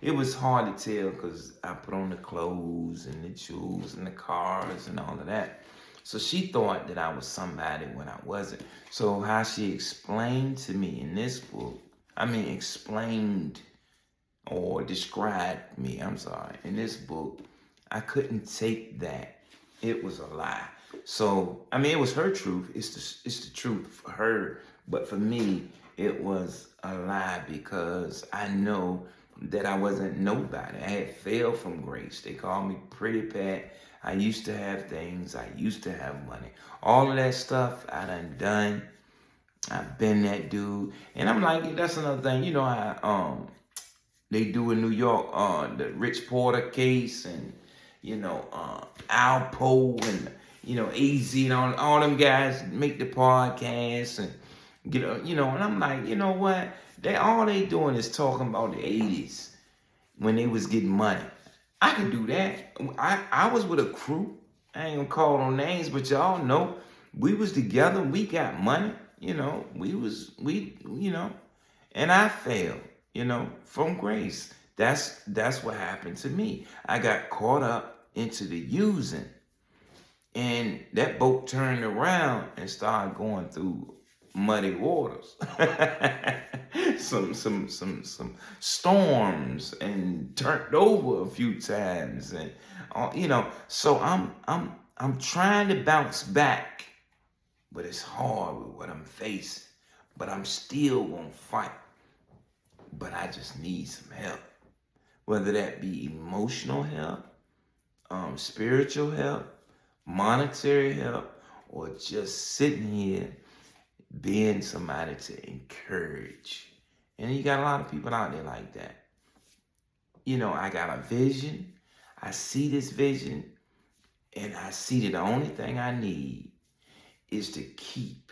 it was hard to tell because I put on the clothes and the jewels and the cars and all of that. So she thought that I was somebody when I wasn't. So how she explained to me in this book, explained or described me, in this book, I couldn't take that. It was a lie. So, it was her truth. It's the truth for her. But for me, it was a lie because I know that I wasn't nobody. I had failed from grace. They called me Pretty Pat. I used to have things. I used to have money. All of that stuff I done. I've been that dude. And I'm like, that's another thing. They do in New York, the Rich Porter case and, Alpo and, AZ and all them guys make the podcast and and I'm like, you know what? All they doing is talking about the 80s when they was getting money. I can do that. I was with a crew. I ain't gonna call no names, but y'all know we was together. We got money. And I fell, from grace. That's what happened to me. I got caught up into the using, and that boat turned around and started going through muddy waters. some storms, and turned over a few times, and so I'm trying to bounce back, but it's hard with what I'm facing. But I'm still gonna fight. But I just need some help, whether that be emotional help, spiritual help, monetary help, or just sitting here being somebody to encourage. And you got a lot of people out there like that. I got a vision. I see this vision, and I see that the only thing I need is to keep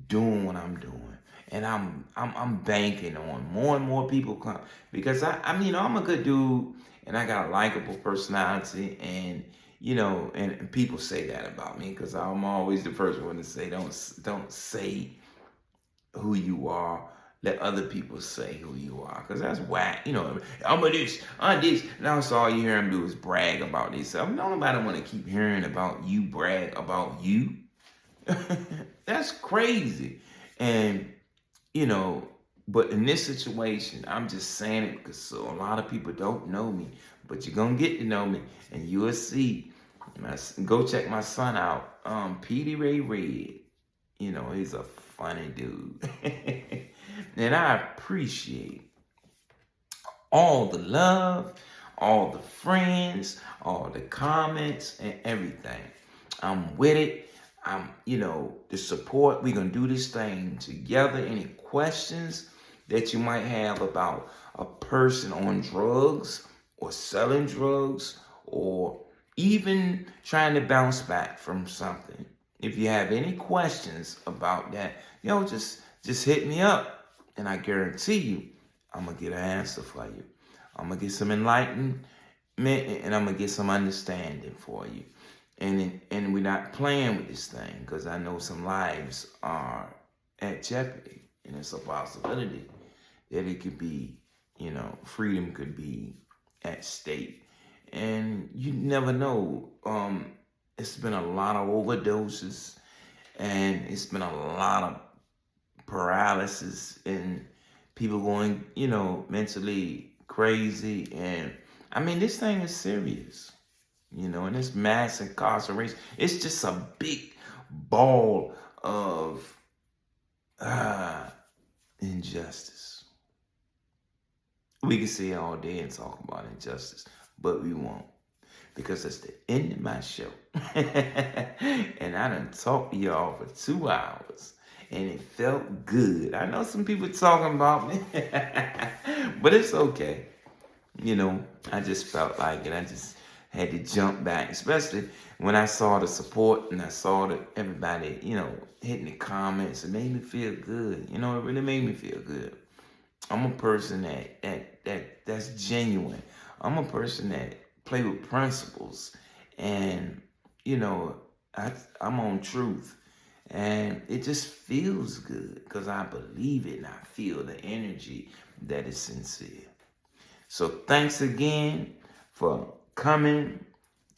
doing what I'm doing. And I'm banking on more and more people come, because I'm a good dude, and I got a likable personality, and and people say that about me, because I'm always the first one to say, don't say who you are. Let other people say who you are, because that's whack. I'm a this. Now so all you hear them do is brag about themselves. Nobody want to keep hearing about you brag about you. That's crazy. And but in this situation, I'm just saying it because a lot of people don't know me, but you're gonna get to know me, and you will see. Go check my son out, Petey Ray Red. He's a funny dude. And I appreciate all the love, all the friends, all the comments, and everything. I'm with it. The support. We're going to do this thing together. Any questions that you might have about a person on drugs or selling drugs, or even trying to bounce back from something. If you have any questions about that, just hit me up, and I guarantee you, I'm going to get an answer for you. I'm going to get some enlightenment, and I'm going to get some understanding for you. And we're not playing with this thing, because I know some lives are at jeopardy, and it's a possibility that it could be, freedom could be at stake. And you never know. It's been a lot of overdoses, and it's been a lot of paralysis, and people going, mentally crazy. And this thing is serious. And this mass incarceration, it's just a big ball of injustice. We can sit all day and talk about injustice, but we won't, because it's the end of my show. And I done talked to y'all for 2 hours, and it felt good. I know some people talking about me, but it's okay. I just felt like it. I just had to jump back, especially when I saw the support, and I saw that everybody, hitting the comments. It made me feel good. It really made me feel good. I'm a person that's genuine. I'm a person that play with principles, and I'm on truth, and it just feels good because I believe it, and I feel the energy that is sincere. So thanks again for coming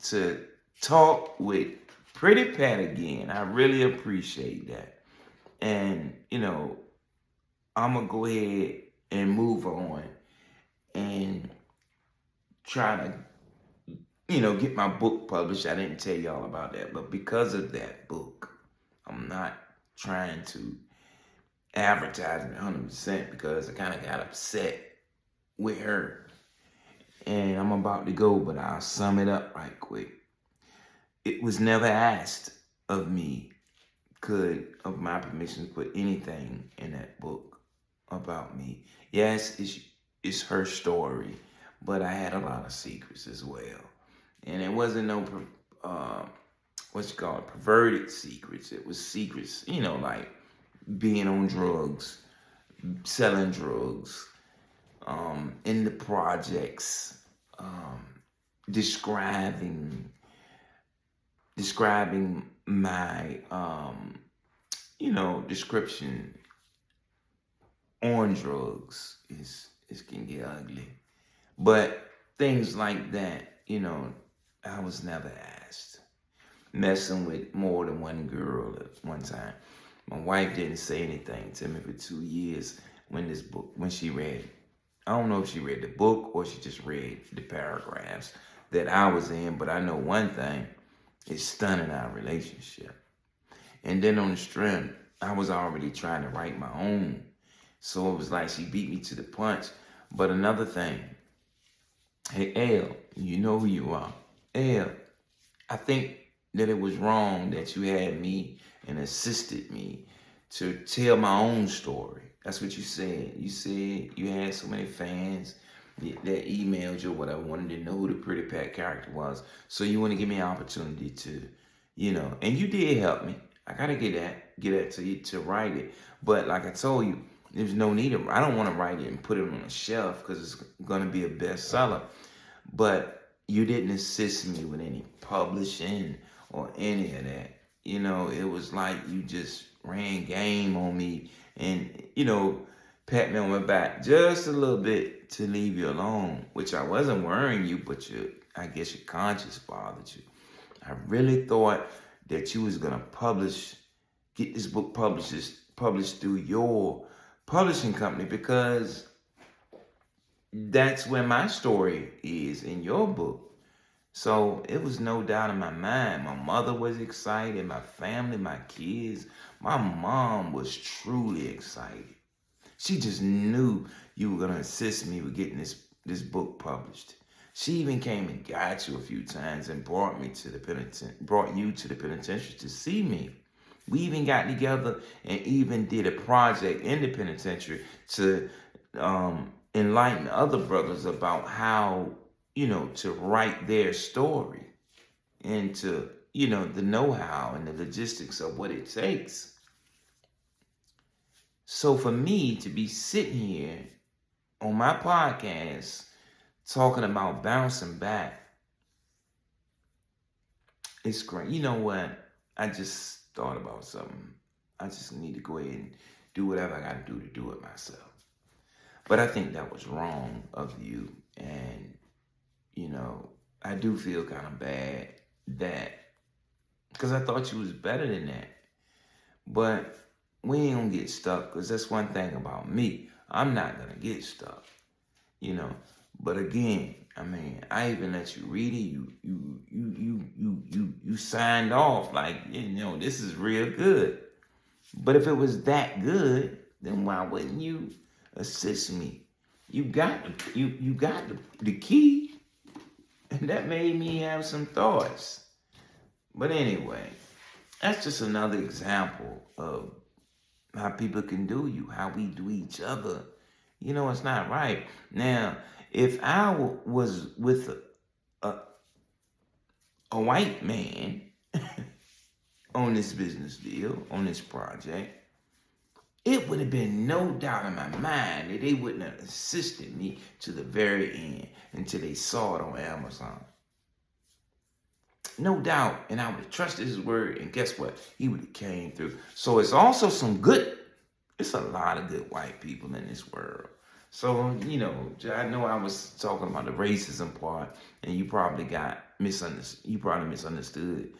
to talk with Pretty Pat again. I really appreciate that. And, I'm going to go ahead and move on and try to, get my book published. I didn't tell y'all about that, but because of that book, I'm not trying to advertise it 100%, because I kind of got upset with her. And I'm about to go, but I'll sum it up right quick. It was never asked of me, of my permission, to put anything in that book about me. Yes, it's her story, but I had a lot of secrets as well. And it wasn't no, perverted secrets. It was secrets, like being on drugs, selling drugs, in the projects, describing my, description on drugs is can get ugly. But things like that, I was never asked. Messing with more than one girl at one time. My wife didn't say anything to me for 2 years when she read. I don't know if she read the book or she just read the paragraphs that I was in, but I know one thing, it's stunning our relationship. And then on the strength, I was already trying to write my own. So it was like she beat me to the punch. But another thing, hey, L, you know who you are. L, I think that it was wrong that you had me and assisted me to tell my own story. That's what you said. You said you had so many fans that emailed you or whatever, wanted to know who the Pretty Pat character was. So you want to give me an opportunity to, and you did help me. I gotta get that to you to write it. But like I told you, there's no need of, I don't want to write it and put it on a shelf because it's gonna be a bestseller. But you didn't assist me with any publishing or any of that. It was like you just ran game on me and, pat me on my back just a little bit to leave you alone, which I wasn't worrying you, but I guess your conscience bothered you. I really thought that you was going to get this book published through your publishing company because that's where my story is in your book. So it was no doubt in my mind. My mother was excited, my family, my kids. My mom was truly excited. She just knew you were going to assist me with getting this book published. She even came and got you a few times and brought you to the penitentiary to see me. We even got together and even did a project in the penitentiary to enlighten other brothers about how, to write their story and to, the know-how and the logistics of what it takes. So for me to be sitting here on my podcast talking about bouncing back, it's great. You know what? I just thought about something. I just need to go ahead and do whatever I got to do it myself. But I think that was wrong of you. And, I do feel kind of bad because I thought you was better than that. But we ain't going to get stuck because that's one thing about me. I'm not going to get stuck, But again, I even let you read it. You signed off like, this is real good. But if it was that good, then why wouldn't you assist me? You got the key, and that made me have some thoughts. But anyway, that's just another example of how people can do you, how we do each other. It's not right. Now, if I was with a white man on this business deal, on this project, it would have been no doubt in my mind that they wouldn't have assisted me to the very end until they saw it on Amazon. No doubt. And I would have trusted his word. And guess what? He would have came through. So it's also it's a lot of good white people in this world. So, I know I was talking about the racism part and you probably misunderstood.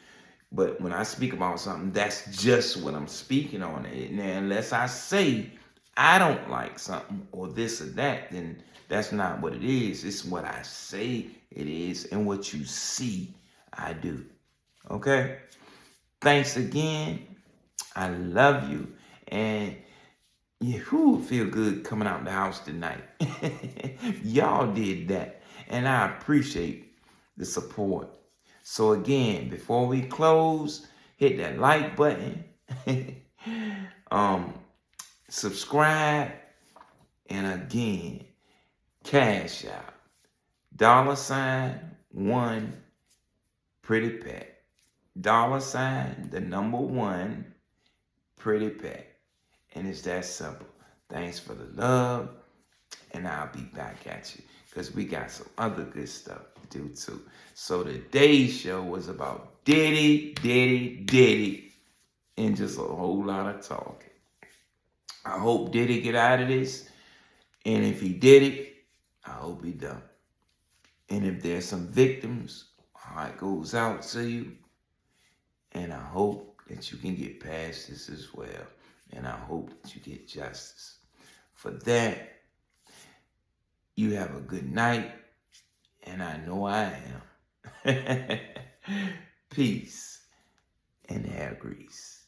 But when I speak about something, that's just what I'm speaking on. Now, unless I say I don't like something or this or that, then that's not what it is. It's what I say it is and what you see I do. Okay? Thanks again. I love you. And who feel good coming out the house tonight? Y'all did that. And I appreciate the support. So again, before we close, hit that like button, subscribe, and again, cash out. $1 Pretty Pat. $1 Pretty Pat. And it's that simple. Thanks for the love, and I'll be back at you because we got some other good stuff to do too. So today's show was about Diddy, and just a whole lot of talking. I hope Diddy get out of this. And if he did it, I hope he don't. And if there's some victims, my heart goes out to you. And I hope that you can get past this as well. And I hope that you get justice. For that, you have a good night. And I know I am. Peace and hair grease.